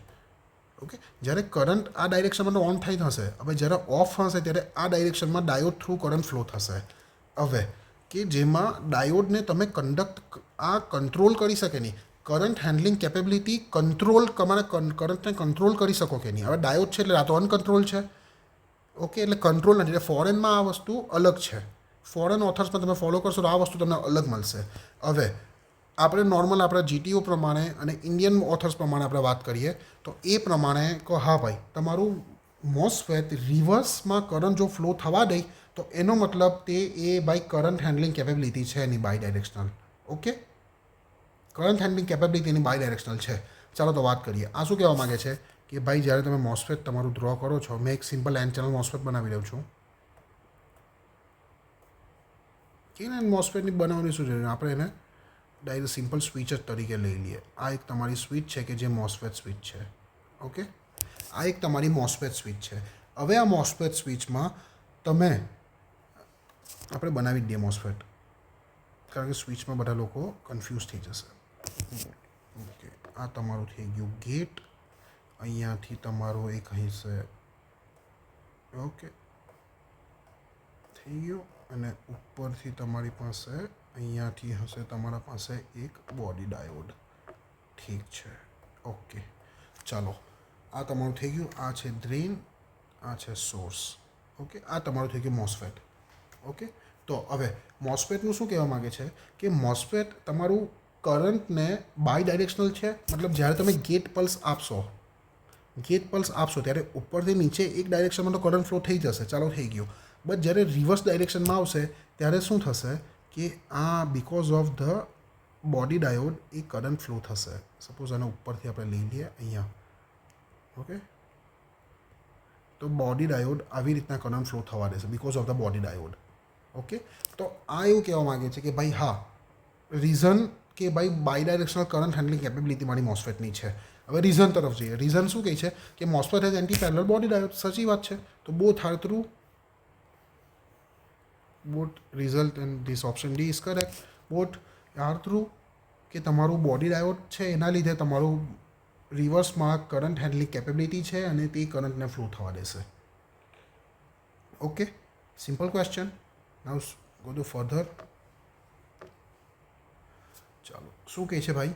ઓકે, જ્યારે કરંટ આ ડાયરેક્શનમાં ઓન થઈ થશે, હવે જ્યારે ઓફ હશે ત્યારે આ ડાયરેક્શનમાં ડાયોડ થ્રુ કરંટ ફ્લો થશે. હવે કે જેમાં ડાયોડને તમે આ કંટ્રોલ કરી શકે નહીં. કરંટ હેન્ડલિંગ કેપેબિલિટી કંટ્રોલ, તમારે કરંટને કંટ્રોલ કરી શકો કે નહીં. હવે ડાયોડ છે એટલે આ તો અનકંટ્રોલ છે. ઓકે, એટલે કંટ્રોલ નથી. એટલે ફોરેનમાં આ વસ્તુ અલગ છે. ફોરેન ઓથર્સમાં તમે ફોલો કરશો તો આ વસ્તુ તમને અલગ મળશે. હવે આપણે નોર્મલ આપણા GTO પ્રમાણે અને ઇન્ડિયન ઓથર્સ પ્રમાણે આપણે વાત કરીએ તો એ પ્રમાણે કહો હા ભાઈ તમારું મોસ્ફેટ રિવર્સમાં કરંટ જો ફ્લો થવા દે તો એનો મતલબ તે એ ભાઈ કરંટ હેન્ડલિંગ કેપેબિલિટી છે એની bidirectional. Okay, current handling capability એની બાય ડાયરેક્શનલ છે. ચાલો તો વાત કરીએ. આ શું કહેવા માગે છે કે ભાઈ જ્યારે તમે મોસ્ફેટ તમારું ડ્રો કરો છો, મેં એક સિમ્પલ એન ચેનલ મોસ્ફેટ બનાવી રહ્યો છું. કે ને મોસ્ફેટની બનાવવાની શું છે, આપણે એને ડાયરેક્ટ સિમ્પલ સ્વિચ જ તરીકે લઈ લઈએ. આ એક તમારી સ્વિચ છે કે જે મોસ્ફેટ સ્વિચ છે. ઓકે, આ એક તમારી મોસ્ફેટ સ્વિચ છે. હવે આ મોસ્ફેટ સ્વિચમાં તમે આપણે બનાવી જ દઈએ મોસ્ફેટ, કારણ કે સ્વિચમાં બધા લોકો કન્ફ્યુઝ થઈ જશે. ઓકે, આ તમારું થઈ ગયું ગેટ. અહીંયાથી તમારો એક અહીં છે. ઓકે, થઈ ગયો. અને ઉપરથી તમારી પાસે અહીંયાથી હશે તમારા પાસે એક બોડી ડાયોડ. ઠીક છે. ઓકે, ચાલો આ તમારું થઈ ગયું. આ છે ડ્રેન આ છે સોર્સ. ઓકે, આ તમારું થઈ ગયું મોસ્ફેટ. ઓકે, તો હવે મોસ્ફેટનું શું કહેવા માગે છે કે મોસ્ફેટ તમારું કરંટને બાય ડાયરેક્શનલ છે, મતલબ જ્યારે તમે ગેટ પલ્સ આપશો ત્યારે ઉપરથી નીચે એક ડાયરેક્શનમાં તો કરંટ ફ્લો થઈ જશે, ચાલો થઈ ગયું. બટ જ્યારે રિવર્સ ડાયરેક્શનમાં આવશે ત્યારે શું થશે કે આ because of the body diode A current flow થશે. સપોઝ આને ઉપરથી આપણે લઈ લઈએ અહીંયા. ઓકે, તો બોડી ડાયોડ આવી રીતના કરંટ ફ્લો થવા દેશે because of the body diode. Okay, તો આ એવું કહેવા માગે છે કે ભાઈ હા, રીઝન કે ભાઈ bidirectional current handling capability મારી મોસ્ફેટની છે. હવે રીઝન તરફ જઈએ. રીઝન શું કહે છે કે MOSFET has anti parallel body diode. સાચી વાત છે. તો both are true. Both result and this option D is correct. Both are true કે તમારું બોડી ડાયોડ છે એના લીધે તમારું રિવર્સમાં કરંટ હેન્ડલિંગ કેપેબિલિટી છે અને તે કરંટને ફ્લો થવા દેશે. Okay, simple question. Now go to further. ચાલો, શું કહે છે ભાઈ?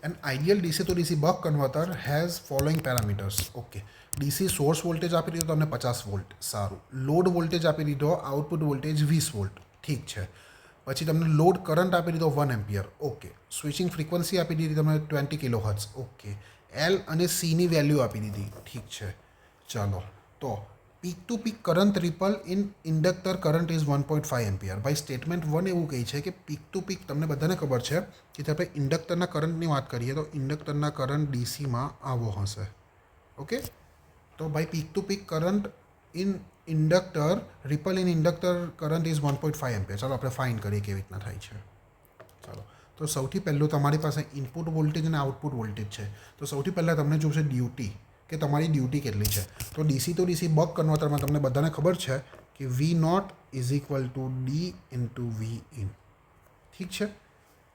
An ideal DC to DC buck converter has following parameters. Okay, DC source voltage આપી દીધો તમને 50 વોલ્ટ, સારું. લોડ વોલ્ટેજ આપી દીધો, આઉટપુટ વોલ્ટેજ 20 વોલ્ટ, ઠીક છે. પછી તમને લોડ કરંટ આપી દીધો 1 એમ્પિયર, ઓકે. સ્વિચિંગ ફ્રીક્વન્સી આપી દીધી તમને 20 કિલો હર્ટ્ઝ, ઓકે. એલ અને સીની વેલ્યુ આપી દીધી, ઠીક છે. ચાલો, તો peak to peak current ripple in inductor current is 1.5 ampere. ભાઈ સ્ટેટમેન્ટ 1 એવું કહે છે કે પીક ટુ પીક તમને બધાને ખબર છે કે જ્યારે આપણે ઇન્ડક્ટરના કરંટની વાત કરીએ તો ઇન્ડક્ટરના કરંટ ડીસીમાં આવો હશે. ઓકે, તો ભાઈ peak to peak current in inductor ripple in inductor current is 1.5 ampere. ચાલો આપણે ફાઇન કરીએ કેવી રીતના થાય છે. ચાલો, તો સૌથી પહેલું તમારી પાસે ઇનપુટ વોલ્ટેજ અને આઉટપુટ વોલ્ટેજ છે. તો સૌથી પહેલાં તમને જોશે ડ્યુટી, કે તમારી ડ્યુટી કેટલી છે. તો ડીસી ટુ ડીસી બક કન્વર્ટરમાં તમને બધાને ખબર છે કે V naught is equal to D into V in. ઠીક છે,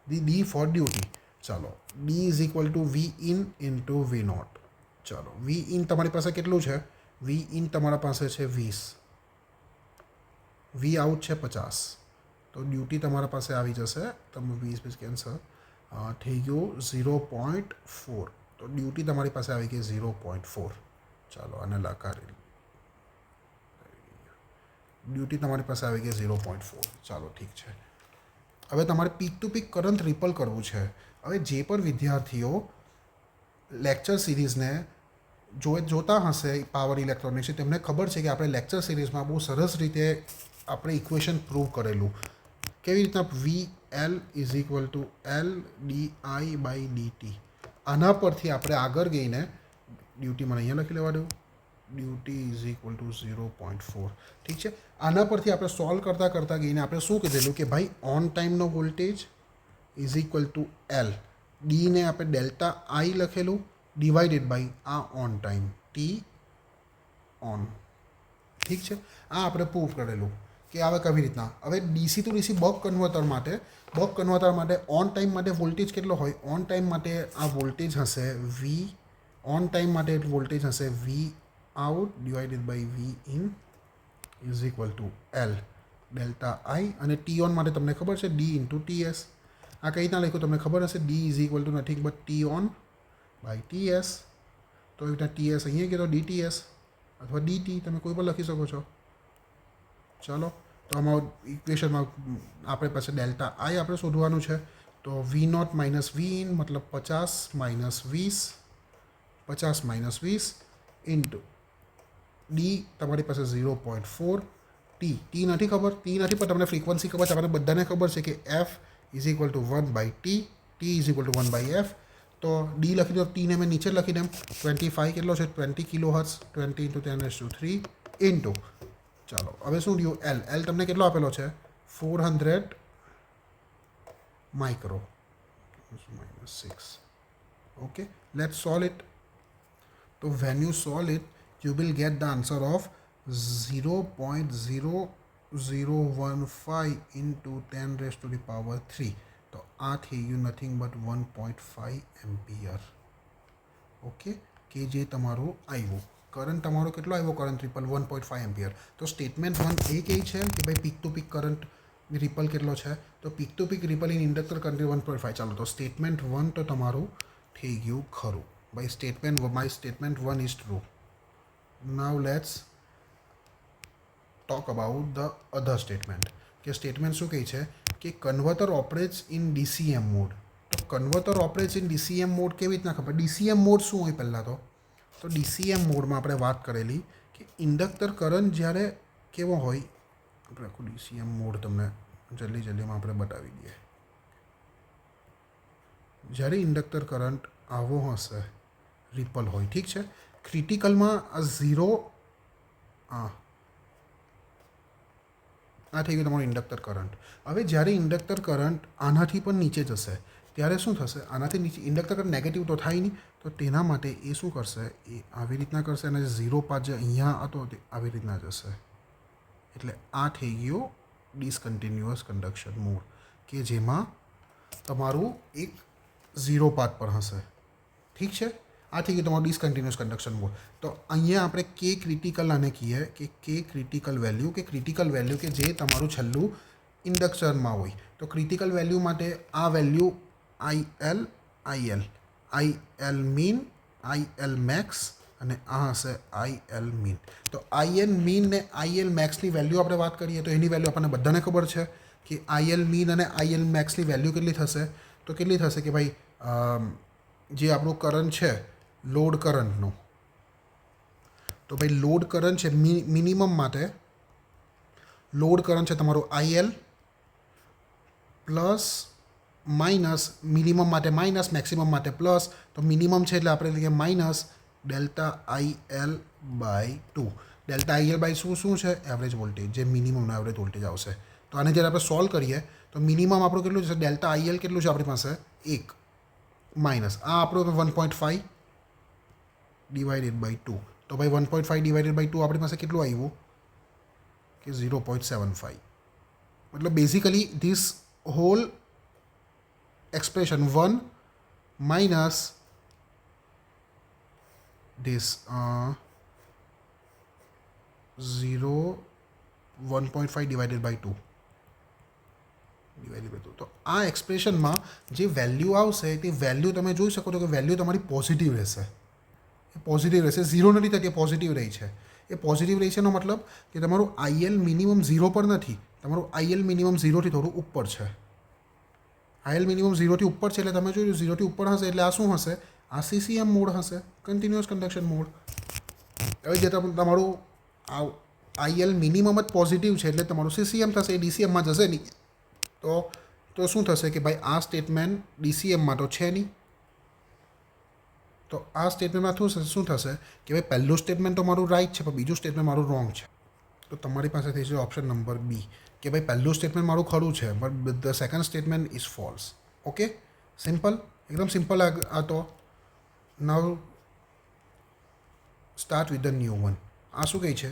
ડી ફોર ડ્યુટી. ચાલો, D is equal to V in into V naught. ચાલો, વી ઇન તમારી પાસે કેટલું છે? વી ઇન તમારા પાસે છે 20, વી આઉટ છે 50. તો ડ્યુટી તમારા પાસે આવી જશે, તમે 20 કેન્સર થઈ ગયું 0.4. તો ડ્યુટી તમારી પાસે આવી ગઈ 0.4. ચાલો આને લકારી, ડ્યુટી તમારી પાસે આવી ગઈ 0.4. ચાલો ઠીક છે. હવે તમારે peak to peak current ripple કરવું છે. હવે જે પણ વિદ્યાર્થીઓ લેક્ચર સિરીઝને જોતા હશે પાવર ઇલેક્ટ્રોનિક્સ, તેમને ખબર છે કે આપણે લેક્ચર સિરીઝમાં બહુ સરસ રીતે આપણે ઇક્વેશન પ્રૂવ કરેલું. કેવી રીતના? V L is equal to L D I by DT. આના પરથી આપણે આગળ ગઈને ડ્યુટી મને અહીંયા લખી લેવા દઉં, ડ્યુટી ઇઝ ઇક્વલ ટુ 0.4. ઠીક છે, આના પરથી આપણે સોલ્વ કરતાં ગઈને આપણે શું કીધેલું કે ભાઈ ઓન ટાઈમનો voltage is equal to L, ડીને આપણે ડેલ્ટા આઈ લખેલું ડિવાઇડેડ બાય આ ઓન ટાઈમ ટી ઓન. ઠીક છે, આ આપણે પ્રૂવ કરેલું કે આવે કેવી રીતના. હવે DC to DC buck converter માટે ઓન ટાઈમ માટે વોલ્ટેજ કેટલો હોય? ઓન ટાઈમ માટે આ વોલ્ટેજ હશે વી, ઓન ટાઈમ માટે વોલ્ટેજ હશે V out divided by V in is equal to L delta I. અને ટી ઓન માટે તમને ખબર છે ડી ઇન્ટુ ટીએસ. આ કઈ રીતના લખ્યું તમને ખબર હશે, D is equal to nothing but T on by TS. તો એવી રીતના ટીએસ અહીંયા કીધો ડીટીએસ અથવા ડીટી તમે કોઈ પણ લખી શકો છો. ચાલો, તો આમાં ઇક્વેશનમાં આપણે પાસે ડેલ્ટા આઈ આપણે શોધવાનું છે. તો V naught minus V in મતલબ 50 માઇનસ 20 ઇન્ટુ ડી તમારી પાસે 0.4. ટી નથી ખબર, પણ તમને ફ્રીક્વન્સી ખબર છે. આપણને બધાને ખબર છે કે F is equal to 1 by T is equal to 1 by F. તો ડી લખી દો, ટીને મેં નીચે લખી દઉં 25 કેટલો છે 20 કિલો હર્ટ્ઝ, 20 ઇન્ટુ 10⁻³ ઇન્ટુ, ચાલો હવે શું થયું એલ તમને કેટલો આપેલો છે 400 micro -6. Okay, let's solve it. તો when you solve it you will get the answer of 0.0015 into 10⁻³ તો આ થઈ ગયું નથિંગ બટ 1.5 એમ્પિયર. ઓકે, કે જે તમારું આવ્યું કરંટ, તમારો કેટલો આવ્યો કરંટ રિપલ 1.5 એમ્પિયર. તો સ્ટેટમેન્ટ 1 એ કહે છે કે ભાઈ peak to peak current ripple કેટલો છે? તો peak to peak ripple in inductor current 1.5. ચાલો, તો સ્ટેટમેન્ટ 1 તો તમારું થઈ ગયું ખરું. ભાઈ statement 1 is true. Now let's talk about the other statement. કે સ્ટેટમેન્ટ શું કહે છે કે converter operates in DCM mode. તો converter operates in DCM mode કેવી રીતના ખબર? ડીસીએમ મોડ શું હોય પહેલાં તો ડીસીએમ મોડમાં આપણે વાત કરેલી કે ઇન્ડક્ટર કરંટ જ્યારે કેવો હોય, આપણે આખું ડીસીએમ મોડ તમને જલ્દીમાં આપણે બતાવી દઈએ. જ્યારે ઇન્ડક્ટર કરંટ આવો હશે, રિપલ હોય, ઠીક છે. ક્રિટિકલમાં આ ઝીરો, આ થઈ ગયું તમારું ઇન્ડક્ટર કરંટ. હવે જ્યારે ઇન્ડક્ટર કરંટ આનાથી પણ નીચે જશે ત્યારે શું થશે? આનાથી નીચે ઇન્ડક્ટર કરંટ નેગેટિવ તો થાય નહીં, તો તેના માટે એ શું કરશે? એ આવી રીતના કરશે અને ઝીરો પાછ જે અહીંયા હતો તે આવી રીતના જશે. એટલે આ થઈ ગયો ડિસકન્ટિન્યુઅસ કન્ડક્શન મોડ, કે જેમાં તમારું એક ઝીરો પાથ પર હશે, ઠીક છે. આ થઈ ગયું તમારું ડિસકન્ટિન્યુઅસ કન્ડક્શન મોડ. તો અહીંયા આપણે કે ક્રિટિકલ આને કહીએ કે કે ક્રિટિકલ વેલ્યુ, કે જે તમારું છેલ્લું ઇન્ડક્શનમાં હોય. તો ક્રિટિકલ વેલ્યુ માટે આ value IL min, IL max અને આ હશે આઈએલ મીન. તો આઈએલ મીન ને આઈએલ મેક્સની વેલ્યુ આપણે વાત કરીએ તો એની વેલ્યુ આપણને બધાને ખબર છે કે આઈએલ મીન અને આઈએલ મેક્સની વેલ્યુ કેટલી થશે? તો કેટલી થશે કે ભાઈ જે આપણું કરંટ છે લોડ કરંટનો, તો ભાઈ લોડ કરંટ છે મિનિમમ માટે, લોડ કરંટ છે તમારું આઈએલ પ્લસ માઇનસ, મિનિમમ માટે માઇનસ, મેક્સિમમ માટે પ્લસ. તો મિનિમમ છે એટલે આપણે લઈએ minus delta IL by 2. Delta IL by શું છે? એવરેજ વોલ્ટેજ, જે મિનિમમનો એવરેજ વોલ્ટેજ આવશે. તો આને જ્યારે આપણે સોલ્વ કરીએ તો મિનિમમ આપણું કેટલું છે? ડેલ્ટા આઈએલ કેટલું છે આપણી પાસે? 1 માઇનસ આ આપણું 1.5 ડિવાઇડેડ બાય 2. તો ભાઈ 1.5 ડિવાઇડેડ બાય 2 આપણી પાસે કેટલું આવ્યું કે 0.75. મતલબ basically this whole expression 1 minus this 1.5 divided by 2. તો આ એક્સપ્રેશનમાં જે વેલ્યુ આવશે તે વેલ્યુ તમે જોઈ શકો છો કે વેલ્યુ તમારી પોઝિટિવ રહેશે. એ પોઝિટિવ રહેશે, ઝીરો નથી થતી, એ પોઝિટિવ રહી છે. એ પોઝિટિવ રહી છે એનો મતલબ કે તમારું આઈએલ મિનિમમ ઝીરો પર નથી, તમારું આઈએલ મિનિમમ ઝીરોથી થોડું ઉપર છે. આઈએલ મિનિમમ ઝીરોથી ઉપર છે એટલે તમે જોયું ઝીરોથી ઉપર હશે એટલે આ શું હશે? આ સીસીએમ મોડ હશે, કન્ટિન્યુઅસ કન્ડક્શન મોડ. હવે જે તમારું આઈએલ મિનિમમ જ પોઝિટિવ છે એટલે તમારું સીસીએમ થશે, એ ડીસીએમમાં જશે નહીં. તો શું થશે કે ભાઈ આ સ્ટેટમેન્ટ ડીસીએમમાં તો છે નહીં. તો આ સ્ટેટમેન્ટમાં શું થશે કે ભાઈ પહેલું સ્ટેટમેન્ટ તો મારું રાઈટ છે પણ બીજું સ્ટેટમેન્ટ મારું રોંગ છે. તો તમારી પાસે થઈ છે ઓપ્શન નંબર બી, કે ભાઈ પહેલું સ્ટેટમેન્ટ મારું ખરું છે but the second statement is false. Okay, simple, એકદમ સિમ્પલ. આ તો now start with the new one. આ શું કહે છે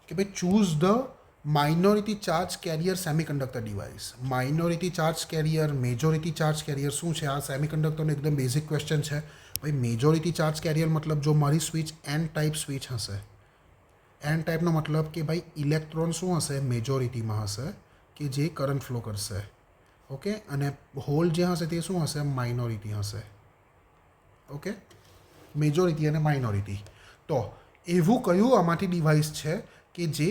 કે ભાઈ choose the minority charge carrier semiconductor device. Minority charge carrier, majority charge carrier શું છે? આ સેમિકન્ડક્ટરનો એકદમ બેઝિક ક્વેશ્ચન છે. ભાઈ મેજોરિટી ચાર્જ કેરિયર મતલબ જો મારી સ્વિચ એન ટાઈપ સ્વિચ હશે, એન ટાઈપનો મતલબ કે ભાઈ ઇલેક્ટ્રોન શું હશે? મેજોરિટીમાં હશે, કે જે કરંટ ફ્લો કરશે. ઓકે, અને હોલ જે હશે તે શું હશે? માઇનોરિટી હશે. ઓકે, મેજોરિટી અને માઇનોરિટી. તો એવું કયું આમાંથી ડિવાઇસ છે કે જે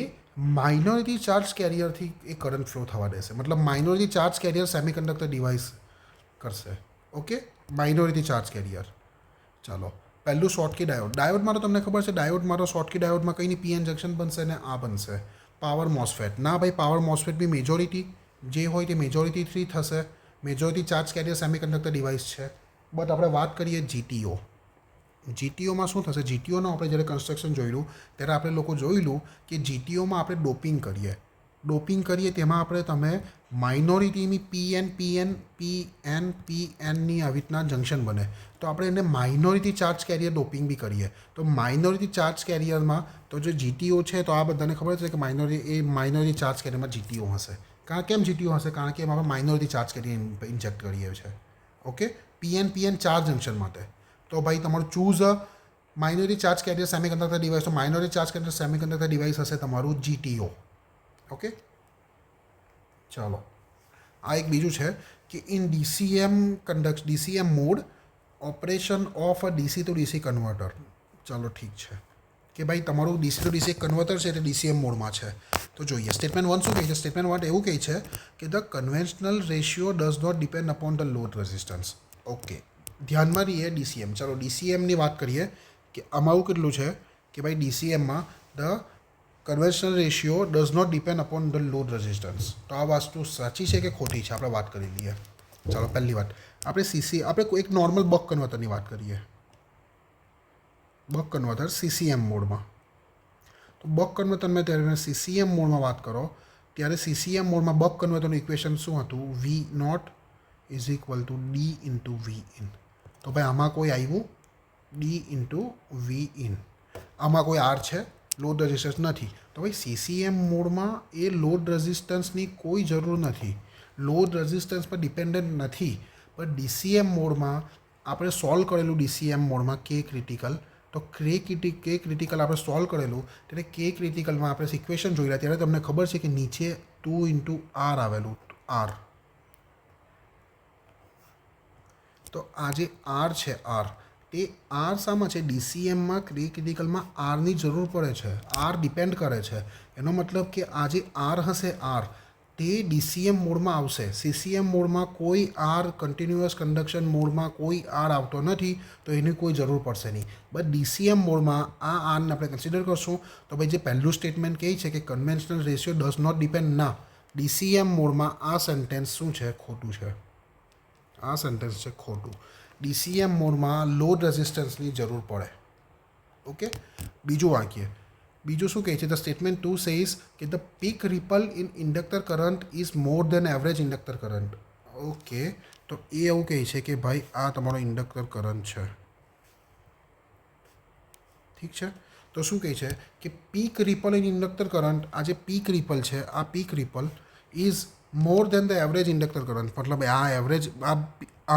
માઇનોરિટી ચાર્જ કેરિયરથી એ કરંટ ફ્લો થવા દેશે? મતલબ minority charge carrier semiconductor device કરશે. Okay, minority charge carrier. ચાલો, પહેલું શોર્ટકી ડાયોડ. ડાયોડમાં તો તમને ખબર છે, ડાયોડમાં તો શોર્ટકી ડાયોડમાં કંઈ નહીં, પીએન જંક્શન બનશે ને આ બનશે. પાવર મોસ્ફેટ ના ભાઈ, પાવર મોસ્ફેટ બી મેજોરિટી જે હોય તે મેજોરિટી થશે. Majority charge carrier semiconductor device છે. બટ આપણે વાત કરીએ જીટીઓ. જીટીઓમાં શું થશે? જીટીઓનું આપણે જ્યારે કન્સ્ટ્રક્શન જોયેલું ત્યારે આપણે લોકો જોયેલું કે જીટીઓમાં આપણે ડોપિંગ કરીએ તેમાં આપણે તમે માઇનોરિટીની પીએનની આવી રીતના જંક્શન બને તો આપણે એને માઇનોરિટી ચાર્જ કેરિયર ડોપિંગ બી કરીએ. તો માઇનોરિટી ચાર્જ કેરિયરમાં તો જે જીટીઓ છે તો આ બધાને ખબર છે કે માઇનોરિટી ચાર્જ કેરિયરમાં જીટીઓ હશે. કેમ જીટીઓ હશે? કારણ કે એમાં આપણે માઇનોરિટી ચાર્જ કેરિયર ઇન્જેક્ટ કરીએ છીએ. ઓકે, પીએન ચાર્જ જંક્શન માટે. તો ભાઈ તમારું choose minority charge carrier semiconductor device. તો minority charge carrier semiconductor device હશે તમારું જીટીઓ. ઓકે, ચાલો, આ એક બીજું છે કે in DCM mode operation of a DC to DC converter. ચાલો ઠીક છે કે ભાઈ તમારું ડીસી ટુ ડીસી કન્વર્ટર છે તે ડીસીએમ મોડમાં છે. તો જોઈએ સ્ટેટમેન્ટ 1 શું કહે છે. સ્ટેટમેન્ટ 1 એવું કહે છે કે the conventional ratio does not depend upon the load resistance. Okay, ધ્યાનમાં રહીએ ડીસીએમ. ચાલો ડીસીએમની વાત કરીએ કે અમારું કેટલું છે કે ભાઈ ડીસીએમમાં the conventional ratio does not depend upon the load resistance. તો આ વસ્તુ સાચી છે કે ખોટી છે આપણે વાત કરી લઈએ. ચાલો પહેલી વાત આપણે એક નોર્મલ બક કન્વર્ટરની વાત કરીએ. બક કન્વર્ટર સીસીએમ મોડમાં. તો બક કન્વર્ટરમાં ત્યારે સીસીએમ મોડમાં વાત કરો ત્યારે સીસીએમ મોડમાં બક કન્વર્ટરનું ઇક્વેશન શું હતું? V naught is equal to D into V in. તો ભાઈ આમાં કોઈ આવ્યું ડી ઇન્ટુ વી ઇન. આમાં કોઈ આર છે, લોડ રેઝિસ્ટન્સ નથી. તો ભાઈ સીસીએમ મોડમાં એ લોડ રેઝિસ્ટન્સની કોઈ જરૂર નથી, લોડ રેઝિસ્ટન્સ પર ડિપેન્ડન્ટ નથી. પણ ડીસીએમ મોડમાં આપણે સોલ્વ કરેલું ડીસીએમ મોડમાં કે ક્રિટિકલ, તો કે ક્રિટિકલ આપણે સોલ્વ કરેલું ત્યારે કે ક્રિટિકલમાં આપણે ઇક્વેશન જોઈ રહ્યા ત્યારે તમને ખબર છે કે નીચે 2 ઇન્ટુ આર આવેલું આર. તો આ જે આર છે આર તે આર શામાં છે? ડીસીએમમાં ક્રિટિકલમાં આરની જરૂર પડે છે, આર ડિપેન્ડ કરે છે. એનો મતલબ કે આ જે આર હશે આર તે ડીસીએમ મોડમાં આવશે. સીસીએમ મોડમાં કોઈ આર કન્ટિન્યુઅસ કન્ડક્શન મોડમાં કોઈ આર આવતો નથી, તો એની કોઈ જરૂર પડશે નહીં. બટ ડીસીએમ મોડમાં આ આરને આપણે કન્સિડર કરશું. તો ભાઈ જે પહેલું સ્ટેટમેન્ટ કહે છે કે conventional ratio does not depend, ના, ડીસીએમ મોડમાં આ સેન્ટેન્સ શું છે? ખોટું છે. આ સેન્ટેન્સ છે ખોટું. ડીસીએમ મોડમાં લોડ રેઝિસ્ટન્સની જરૂર પડે. ઓકે, બીજું વાક્ય બીજું શું કહે છે? ધ સ્ટેટમેન્ટ 2 સેઝ કે the peak ripple in inductor current is more than average inductor current. Okay, તો એ એવું કહે છે કે ભાઈ આ તમારો ઇન્ડક્ટર કરંટ છે. ઠીક છે, તો શું કહે છે કે peak ripple in inductor current, આ જે પીક રિપલ છે આ peak ripple is more than the average inductor current. મતલબ આ એવરેજ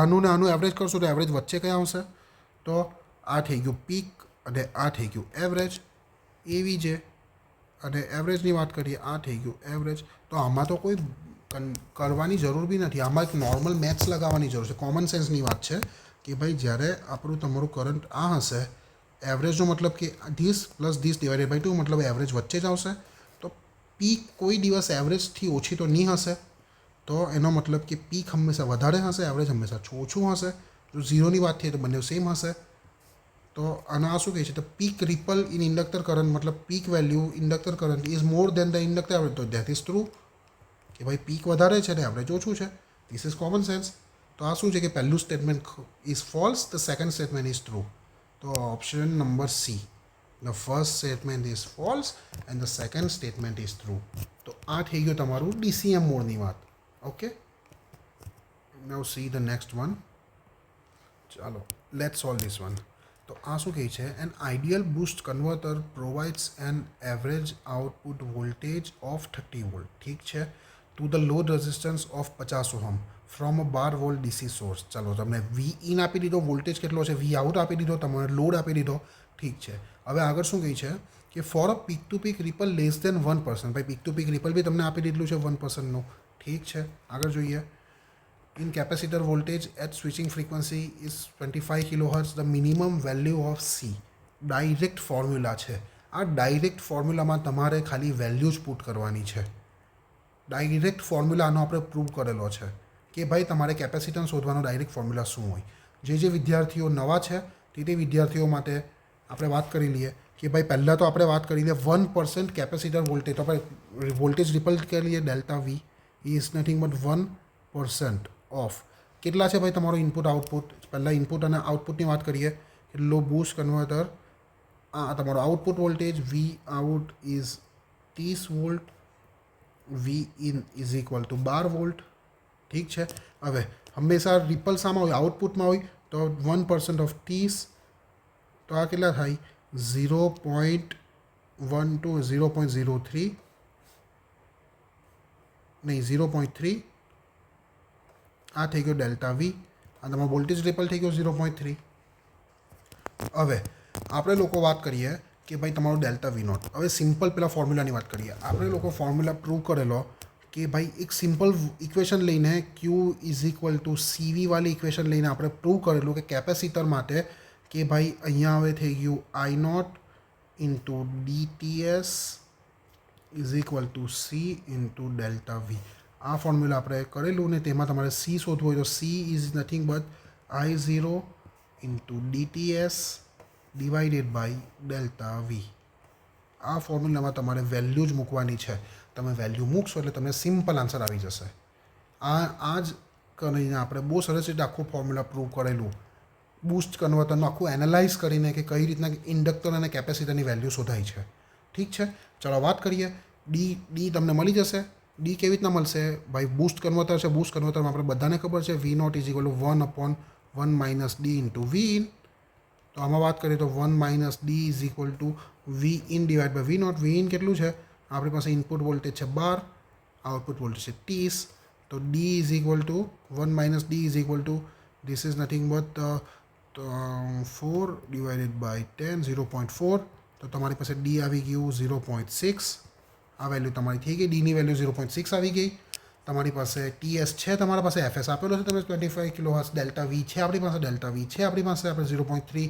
આનું ને આનું એવરેજ કરશો તો એવરેજ વચ્ચે કયા આવશે? તો આ થઈ ગયું પીક અને આ થઈ ગયું એવરેજ. એવી છે અને એવરેજની વાત કરીએ આ થઈ ગયું એવરેજ. તો આમાં તો કોઈ કરવાની જરૂર બી નથી, આમાં એક નોર્મલ મેથ્સ લગાવવાની જરૂર છે. કોમન સેન્સની વાત છે કે ભાઈ જ્યારે આપણું તમારું કરંટ આ હશે, એવરેજનો મતલબ કે this plus this divided by 2, મતલબ એવરેજ વચ્ચે જ આવશે. તો પીક કોઈ દિવસ એવરેજથી ઓછી તો નહીં હશે. તો એનો મતલબ કે પીક હંમેશા વધારે હશે, એવરેજ હંમેશા ઓછું હશે. જો ઝીરોની વાત થઈ તો બંને સેમ હશે. તો આના આ શું કહે છે? તો peak ripple in inductor current મતલબ peak value inductor current is more than the inductor average. તો ધેટ ઇઝ ટ્રુ કે ભાઈ પીક વધારે છે ને એવરેજ ઓછું છે. This is common sense. તો આ શું છે કે પહેલું statement is false, the second statement is true. તો option number C, the first statement is false and the second statement is true. તો આ થઈ ગયું તમારું ડીસીએમ મોડની વાત. Okay, now see the next one. ચાલો લેટ્સ સોલ્વ ધીસ વન. તો આ શું કહે છે? An ideal boost converter provides an average output voltage of 30 volt. ઠીક છે, to the load resistance of 50 ohm from a 12 volt DC source. ચાલો તમને વી ઇન આપી દીધો, વોલ્ટેજ કેટલો છે, વી આઉટ આપી દીધો, તમારે લોડ આપી દીધો. ઠીક છે, હવે આગળ શું કહે છે કે for a peak to peak ripple less than 1%. ભાઈ પીક ટુ પીક રિપલ બી તમને આપી દીધું છે 1%નું. ઠીક છે, આગળ જોઈએ. In capacitor voltage at switching frequency is 25 kHz, the minimum value of C. Direct formula છે. આ ડાયરેક્ટ ફોર્મ્યુલામાં તમારે ખાલી વેલ્યુ જ પુટ કરવાની છે. ડાયરેક્ટ ફોર્મ્યુલા આનો આપણે પ્રૂવ કરેલો છે કે ભાઈ તમારે કેપેસિટન્સ શોધવાનો ડાયરેક્ટ ફોર્મ્યુલા શું હોય. જે વિદ્યાર્થીઓ નવા છે તે વિદ્યાર્થીઓ માટે આપણે વાત કરી લઈએ કે ભાઈ પહેલાં તો આપણે વાત કરી લઈએ 1% કેપેસિટર વોલ્ટેજ. તો આપણે વોલ્ટેજ રિપલ કરી લઈએ. Delta V is nothing but 1% of કેટલા છે ભાઈ તમારો ઇનપુટ આઉટપુટ. પહેલાં ઇનપુટ અને આઉટપુટની વાત કરીએ. લો બૂસ્ટ કન્વર્ટર, આ તમારો output voltage V out is 30 volt, V in is equal to 12 volt. ઠીક છે, હવે હંમેશા રિપલ શામાં હોય? આઉટપુટમાં હોય. તો 1% ઓફ 30, તો આ કેટલા થાય? 0.12 0.03 નહીં 0.3. આ થઈ ગયો ડેલ્ટા વી. આ તમારો વોલ્ટેજ રિપલ થઈ ગયો 0.3. હવે આપણે લોકો વાત કરીએ કે ભાઈ તમારો ડેલ્ટા વી નોટ. હવે સિમ્પલ પેલા ફોર્મ્યુલાની વાત કરીએ. આપણે લોકો ફોર્મ્યુલા પ્રૂવ કરેલો કે ભાઈ એક સિમ્પલ ઇક્વેશન લઈને ક્યુ ઇઝ ઇક્વલ ટુ સીવી વાળી ઇક્વેશન લઈને આપણે પ્રૂવ કરેલું કે કેપેસિટર માટે કે ભાઈ અહીંયા હવે થઈ ગયું I naught into DTS is equal to C into delta V. આ ફોર્મ્યુલા આપણે કરેલું ને તેમાં તમારે સી શોધવું હોય તો C is nothing but I0 into DTS divided by delta V. આ ફોર્મ્યુલામાં તમારે વેલ્યુ જ મૂકવાની છે. તમે વેલ્યુ મૂકશો એટલે તમને સિમ્પલ આન્સર આવી જશે. આ જ કરીને આપણે બહુ સરસ રીતે આખું ફોર્મ્યુલા પ્રૂવ કરેલું. બૂસ્ટ કન્વર્ટરનું આખું એનાલાઇઝ કરીને કે કઈ રીતના ઇન્ડક્ટર અને કેપેસિટરની વેલ્યુ શોધાય છે. ઠીક છે, ચાલો વાત કરીએ. ડી તમને મળી જશે. ડી કેવી રીતના મળશે? ભાઈ બૂસ્ટ કન્વર્ટર છે. બૂસ્ટ કન્વર્ટરમાં આપણે બધાને ખબર છે V0 is equal to 1/1 minus D into V in. તો આમાં વાત કરીએ તો 1 minus D is equal to V in divide by V0. V in કેટલું છે? આપણી પાસે ઇનપુટ વોલ્ટેજ છે 12, આઉટપુટ વોલ્ટેજ છે 30. તો D is equal to 1 minus D is equal to this is nothing but 4 divided by 10, 0.4. તો તમારી પાસે ડી આવી ગયું 0.6. આ વેલ્યુ તમારી થઈ ગઈ. ડીની વેલ્યુ 0.6 આવી ગઈ. તમારી પાસે TS છે, તમારા પાસે FS આપેલો છે, તમે 25 કિલો હર્ટ્ઝ. ડેલ્ટા વી છે આપણી પાસે, ડેલ્ટા વી છે આપણી પાસે, આપણે 0.3.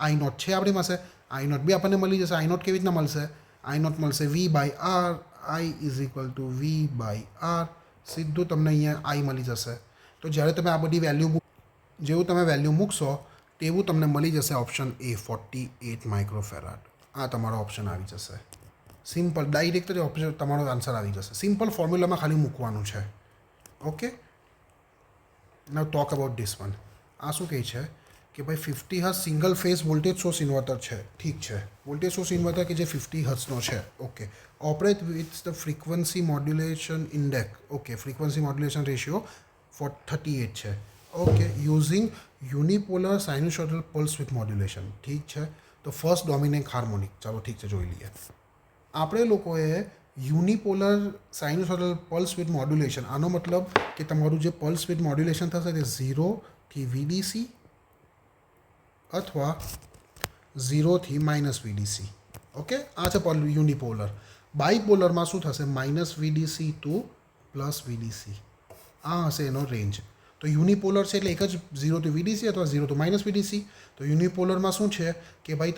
I0 છે આપણી પાસે, I0 બી આપણને મળી જશે. I0 કેવી રીતના મળશે? I0 મળશે V by R. I is equal to V by R. સીધું તમને અહીંયા I મળી જશે. તો જ્યારે તમે આ બધી વેલ્યુ જેવું તમે વેલ્યુ મૂકશો તેવું તમને મળી જશે ઓપ્શન A 48 માઇક્રોફેરાડ. આ તમારો ઓપ્શન આવી જશે. સિમ્પલ ડાયરેક્ટ જ ઓપ્શન તમારો આન્સર આવી જશે. સિમ્પલ ફોર્મ્યુલામાં ખાલી મૂકવાનું છે. Okay, now talk about this one. આ શું કહે છે કે ભાઈ 50 hertz single phase voltage source inverter છે. ઠીક છે, વોલ્ટેજ સોર્સ ઇન્વર્ટર કે જે 50 હર્ટ્ઝનો છે. Okay, operate with the frequency modulation index. Okay, frequency modulation ratio 38 છે. Okay, using unipolar sinusoidal pulse width modulation. ઠીક છે, તો ફર્સ્ટ ડોમિનેન્ટ હાર્મોનિક. ચાલો ઠીક છે, જોઈ લઈએ. આપણે લોકોએ unipolar sinusoidal pulse width modulation, આનો મતલબ કે તમારું જે પલ્સ વિથ મોડ્યુલેશન થશે તે 0 થી VDC અથવા 0 થી -VDC. ઓકે, આ છે યુનિપોલર. બાયપોલરમાં શું થશે? -VDC to +VDC. આ હશે એનો રેન્જ. તો યુનિપોલર છે એટલે એક જ 0 ટુ VDC અથવા 0 ટુ -VDC. તો યુનિપોલરમાં શું છે કે ભાઈ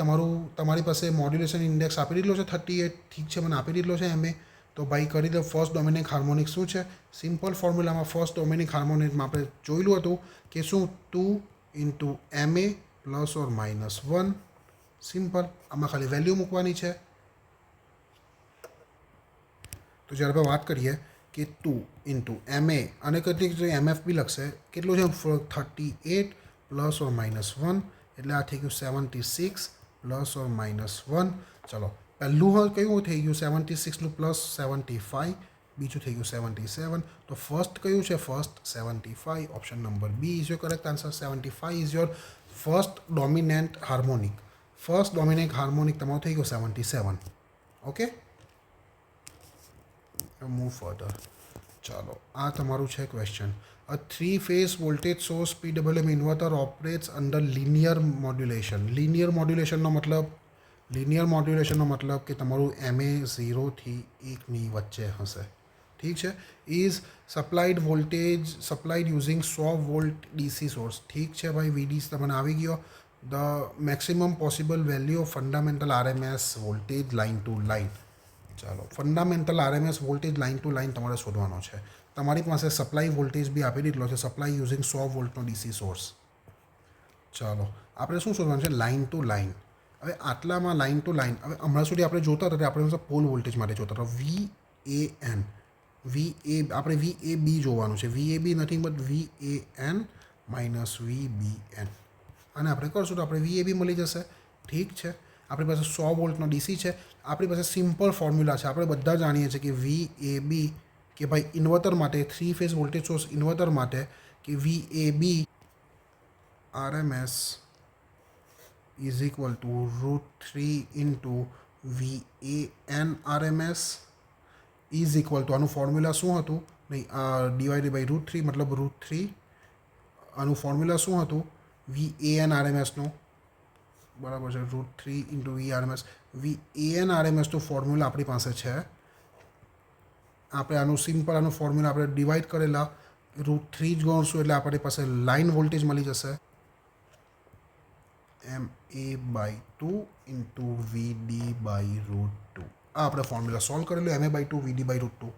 તમારી પાસે મોડ્યુલેશન ઇન્ડેક્સ આપી દીધો છે 38. ઠીક છે, મને આપી દીધો છે MA. તો ભાઈ કરી દો. ફર્સ્ટ ડોમિનેન્ટ હાર્મોનિક શું છે? સિમ્પલ ફોર્મ્યુલામાં ફર્સ્ટ ડોમિનેન્ટ હાર્મોનિકમાં આપણે જોયેલું હતું કે શું 2 ઇન્ટુ MA +or -1. સિમ્પલ. આમાં ખાલી વેલ્યુ મૂકવાની છે. તો જ્યારે આપણે વાત કરીએ કે 2 ઇન્ટુ MA અને કેટલીક MF બી લખશે. કેટલું છે? 38 +or -1. એટલે આ થઈ ગયું 76 +or -1. ચલો, પહેલું કયું થઈ ગયું? 76 +75. બીજું થઈ ગયું 77. તો ફર્સ્ટ કયું છે? First 75. Option number B is your correct answer. 75 is your first dominant harmonic. First dominant harmonic તમારું થઈ ગયું 77. Okay, move further. ચાલો, આ તમારું છે question. A 3-phase voltage source PWM inverter operates under linear modulation. linear modulationનો મતલબ કે તમારું MA 0 થી 1ની વચ્ચે હશે. ઠીક છે. Is supplied voltage supplied using 100 volt DC source. ઠીક છે ભાઈ, VDC તમને આવી ગયો. The maximum possible value of fundamental RMS voltage line to line. ચાલો, fundamental RMS voltage line to line તમારે શોધવાનો છે. તમારી પાસે સપ્લાય વોલ્ટેજ બી આપી દીધો છે. સપ્લાય યુઝિંગ 100 વોલ્ટનો DC સોર્સ. ચાલો, આપણે શું શોધવાનું છે? Line to line. હવે આટલામાં લાઇન ટુ લાઇન, હવે હમણાં સુધી આપણે જોતા હતા આપણે પોલ વોલ્ટેજ માટે જોતા હતા. આપણે VAB જોવાનું છે. VAB nothing but VAN -VBN. અને આપણે કરશું તો આપણે VAB મળી જશે. ઠીક છે, આપણી પાસે 100 વોલ્ટનો DC છે. આપણી પાસે સિમ્પલ ફોર્મ્યુલા છે. આપણે બધા જાણીએ છીએ કે VAB કે ભાઈ ઇન્વર્ટર માટે 3-phase વોલ્ટેજ સોર્સ ઇન્વર્ટર માટે કે VAB RMS is equal two √3 into VAN RMS is equal two, આનું ફોર્મ્યુલા શું હતું? નહીં, ડિવાઇડેડ બાય √3 મતલબ √3. આનું ફોર્મ્યુલા શું હતું? VAN RMSનું, બરાબર છે, √3 ઇન્ટુ VRMS. VAN RMSનું ફોર્મ્યુલા આપણી પાસે છે. આપણે આનું ફોર્મ્યુલા આપણે ડિવાઈડ કરેલા √3 જ ગણશું એટલે આપણી પાસે લાઇન વોલ્ટેજ મળી જશે. MA/2 into VD/√2. આ આપણે ફોર્મ્યુલા સોલ્વ કરેલું MA/2 VD/√2.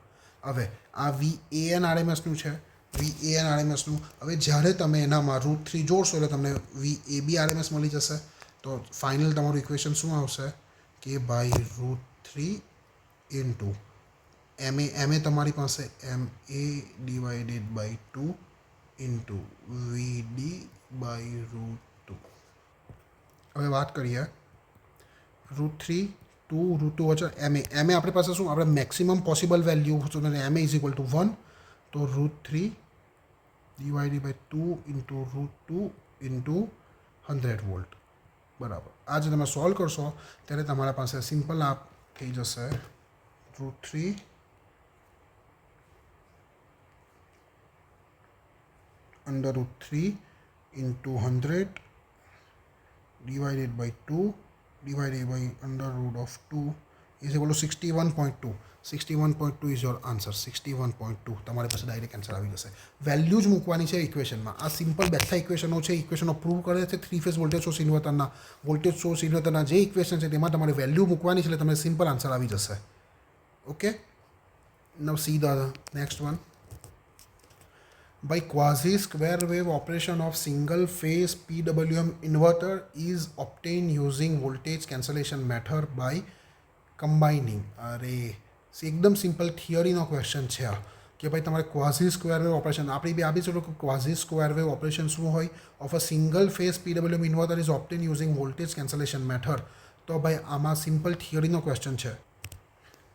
હવે આ VAN RMSનું છે, VAN RMSનું. હવે જ્યારે તમે એનામાં √3 જોડશો એટલે તમને VAB RMS મળી જશે. તો ફાઇનલ તમારું ઇક્વેશન શું આવશે કે /√3 ઇન્ટુ MA તમારી પાસે MA/2 ઇન્ટુ VD/√2. હવે વાત કરીએ √3 2 √2 વચ્ચે MA આપણી પાસે શું આપણે maximum possible value MA is equal to 1. તો √3/2 ઇન્ટુ √2 ઇન્ટુ 100 વોલ્ટ બરાબર. આ જે તમે સોલ્વ કરશો ત્યારે તમારા પાસે સિમ્પલ આ થઈ જશે √3 √3 into 100 /2 /√2 is equal to 61.2. 61.2 is your answer. 61.2 તમારી પાસે ડાયરેક્ટ આન્સર આવી જશે. વેલ્યુ જ મૂકવાની છે ઇક્વેશનમાં. આ સિમ્પલ બેઠા ઇક્વેશનો છે. ઇક્વેશનો પ્રૂવ કરે છે 3 ફેઝ વોલ્ટેજ સોર્સ ઇન્વર્ટરના જે ઇક્વેશન છે તેમાં તમારે વેલ્યુ મૂકવાની છે એટલે તમને સિમ્પલ આન્સર આવી જશે. Okay, now see the next one. By quasi-square wave operation of single-phase PWM inverter is obtained using voltage cancellation method by combining. અરે એકદમ સિમ્પલ થિયરીનો ક્વેશ્ચન છે આ કે ભાઈ તમારે ક્વાઝી સ્ક્વેર વેવ ઓપરેશન આપણી બી આપી શકો. ક્વાઝી સ્ક્વેર વેવ ઓપરેશન શું હોય? Of a single phase PWM inverter is obtained using voltage cancellation method. તો ભાઈ આમાં સિમ્પલ થિયરીનો ક્વેશ્ચન છે.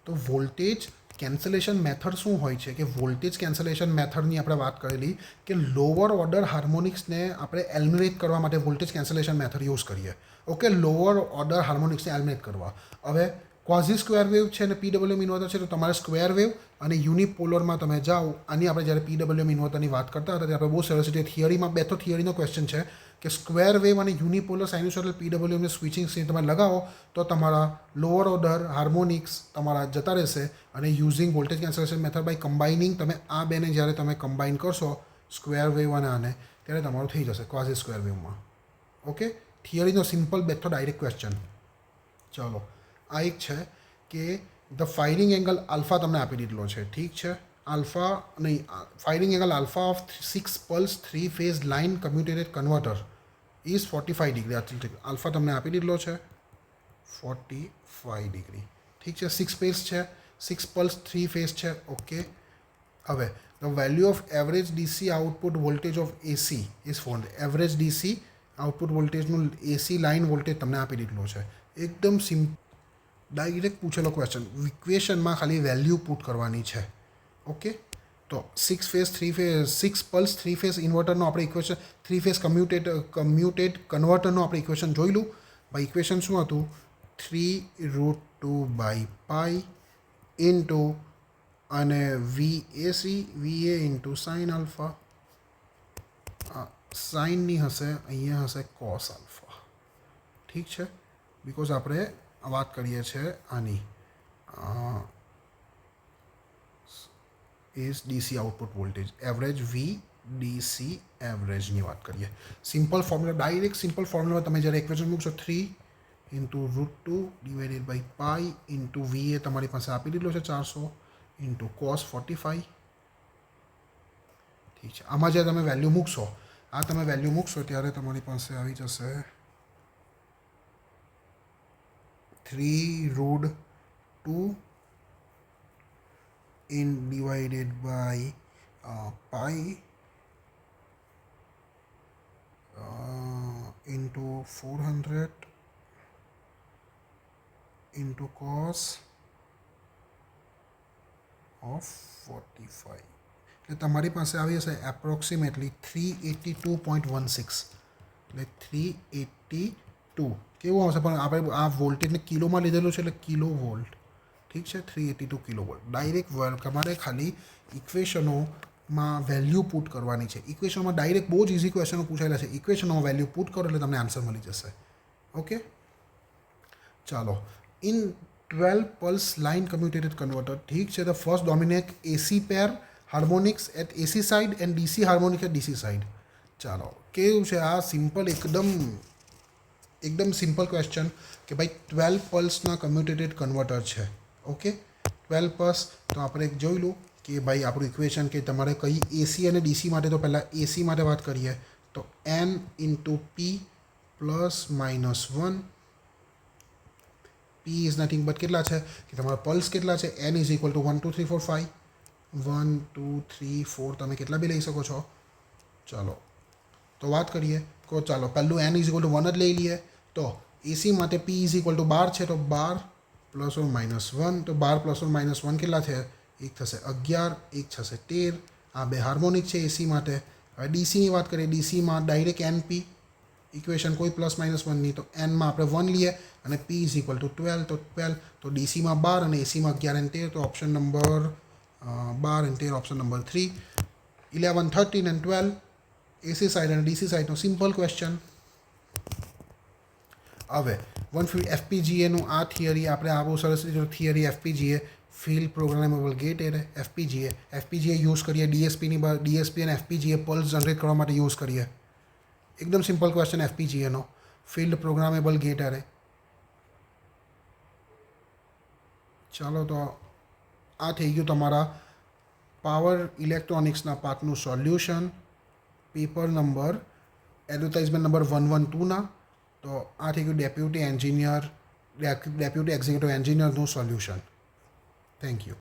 તો વોલ્ટેજ કેન્સલેશન મેથડ શું હોય છે કે વોલ્ટેજ કેન્સલેશન મેથડની આપણે વાત કરેલી કે લોઅર ઓર્ડર હાર્મોનિક્સને આપણે એલિમિનેટ કરવા માટે વોલ્ટેજ કેન્સલેશન મેથડ યુઝ કરીએ. ઓકે, લોઅર ઓર્ડર હાર્મોનિક્સને એલિમિનેટ કરવા. હવે ક્વાઝી સ્ક્વેર વેવ છે અને PWM ઇન્વર્ટર છે તો તમારે સ્ક્વેર વેવ અને યુનિપોલરમાં તમે જાઓ. આની આપણે જ્યારે PWM ઇન્વર્ટરની વાત કરતા હતા ત્યારે આપણે બહુ સરસ રીતે થિયરીમાં બે તો થિયરીનો ક્વેશ્ચન છે કે સ્ક્વેર વેવ અને યુનિપોલર સાઇન્યુસોઇડલ PWM સ્વિચિંગ તમે લગાવો તો તમારા લોઅર ઓર્ડર હાર્મોનિક્સ તમારા જતા રહેશે. અને using voltage cancellation method by combining તમે આ બેને જ્યારે તમે કમ્બાઇન કરશો સ્ક્વેર વેવ અને આને ત્યારે તમારું થઈ જશે ક્વાઝી સ્ક્વેર વેવમાં. ઓકે, થિયરીનો સિમ્પલ બેઠો ડાયરેક્ટ ક્વેશ્ચન. ચલો, આ એક છે કે ધ ફાયરિંગ એંગલ આલ્ફા તમને આપી દીધેલો છે. ઠીક છે, આલ્ફા નહીં, firing angle alpha of 6 pulse 3 phase line commutated converter is 45 degree. Alpha તમને આપી દીધેલો છે 45 ડિગ્રી. ઠીક છે, 6 ફેઝ છે, 6 પલ્સ 3 ફેઝ છે. ઓકે, હવે the value of average DC output voltage of AC is found. Average DC output વોલ્ટેજનું AC લાઇન વોલ્ટેજ તમને આપી દીધેલો છે. એકદમ ડાયરેક્ટ પૂછેલો ક્વેશ્ચન. ઇક્વેશનમાં ખાલી વેલ્યુ પુટ કરવાની છે. ઓકે, તો 6 પલ્સ 3 ફેઝ ઇન્વર્ટરનો આપણે ઇક્વેશન 3 ફેઝ કમ્યુટેડ કન્વર્ટરનો આપણે ઇક્વેશન જોઈલું. ભાઈ ઇક્વેશન શું હતું? 3√2/π ઇન્ટુ અને VA ઇન્ટુ સાઇન આલ્ફા. સાઇનની હશે અહીંયા હશે કોસ આલ્ફા. ઠીક છે, બિકોઝ આપણે વાત કરીએ છીએ આની is DC output voltage average VDC એવરેજની વાત કરીએ. Simple formula, direct simple formula તમે જ્યારે ઇક્વેશન મૂકશો 3 ઇન્ટુ √2/π ઇન્ટુ VA તમારી પાસે આપી દીધો છે 400 ઇન્ટુ કોસ 45. ઠીક છે, આમાં જ્યારે તમે વેલ્યુ મૂકશો ત્યારે તમારી પાસે આવી જશે 3√2 in divided by pi into 400 into cos of 45. એટલે તમારી પાસે આવી હશે એપ્રોક્સિમેટલી 382.16. એટલે 382 કેવું આવશે? પણ આપણે આ વોલ્ટેજને કિલોમાં લીધેલું છે એટલે કિલો વોલ્ટ. ઠીક છે, 382 કિલો વોલ્ટ. ડાયરેક્ટ તમારે ખાલી ઇક્વેશનોમાં વેલ્યુ પુટ કરવાની છે. ઇક્વેશનમાં ડાયરેક્ટ બહુ જ ઇઝી ક્વેશ્ચનો પૂછાયેલા છે. ઇક્વેશનોમાં વેલ્યુ પુટ કરો એટલે તમને આન્સર મળી જશે. ઓકે, ચાલો. In 12 pulse line commutated converter, ઠીક છે, the first dominate AC pair harmonics at AC side and DC harmonic at DC side. ચાલો, કેવું છે આ? સિમ્પલ એકદમ એકદમ સિમ્પલ ક્વેશ્ચન કે ભાઈ 12 પલ્સના કમ્યુટેટેડ કન્વર્ટર છે. Okay, 12 pulse. તો આપણે જોઈ લો કે ભાઈ આપણું ઇક્વેશન કે તમારે કઈ એસી અને ડીસી માટે, તો પહેલાં એસી માટે વાત કરીએ તો n into P plus minus 1. P is nothing but કેટલા છે કે તમારા પલ્સ કેટલા છે, n ઇઝ ઇક્વલ ટુ 1 2 3 4 5. 1 2 3 4 તમે કેટલા બી લઈ શકો છો. ચાલો તો વાત કરીએ. તો ચાલો પહેલું n ઇઝ ઇક્વલ ટુ 1 જ લઈ લઈએ. તો એસી માટે p ઇઝ ઇક્વલ ટુ 12 છે, તો 12 પ્લસ ઓર માઇનસ 1. તો 12 પ્લસ ઓર માઇનસ 1 કેટલા છે, એક થશે 11, એક થશે 13. આ બે હાર્મોનિક છે એસી માટે. હવે ડીસીની વાત કરીએ, ડીસીમાં ડાયરેક્ટ NP ઇક્વેશન, કોઈ પ્લસ માઇનસ 1 નહીં. તો એનમાં આપણે 1 લઈએ અને p ઇઝ ઇક્વલ ટુ 12. તો 12 તો ડીસીમાં 12 અને એસીમાં 11 અને 13. તો ઓપ્શન નંબર 12 અને 13 ઓપ્શન નંબર 3. 11 13 અને 12 એસી સાઇડ અને ડીસી સાઇડનો સિમ્પલ ક્વેશ્ચન. હવે એફપીજીએનું આ થિયરી આપણે આ બહુ સરસ રીતે theory FPGA field programmable gate array FPGA use કરીએ ડીએસપી અને એફપીજીએ પલ્સ જનરેટ કરવા માટે યુઝ કરીએ. એકદમ સિમ્પલ ક્વેશ્ચન એફપીજીએનો ફિલ્ડ પ્રોગ્રામેબલ ગેટ એરે. ચાલો તો આ થઈ ગયું તમારા પાવર ઇલેક્ટ્રોનિક્સના પાર્ટનું solution. Paper number advertisement number 112ના. તો આ થઈ ગયું ડેપ્યુટી એક્ઝિક્યુટિવ એન્જિનિયરનું સોલ્યુશન. Thank you.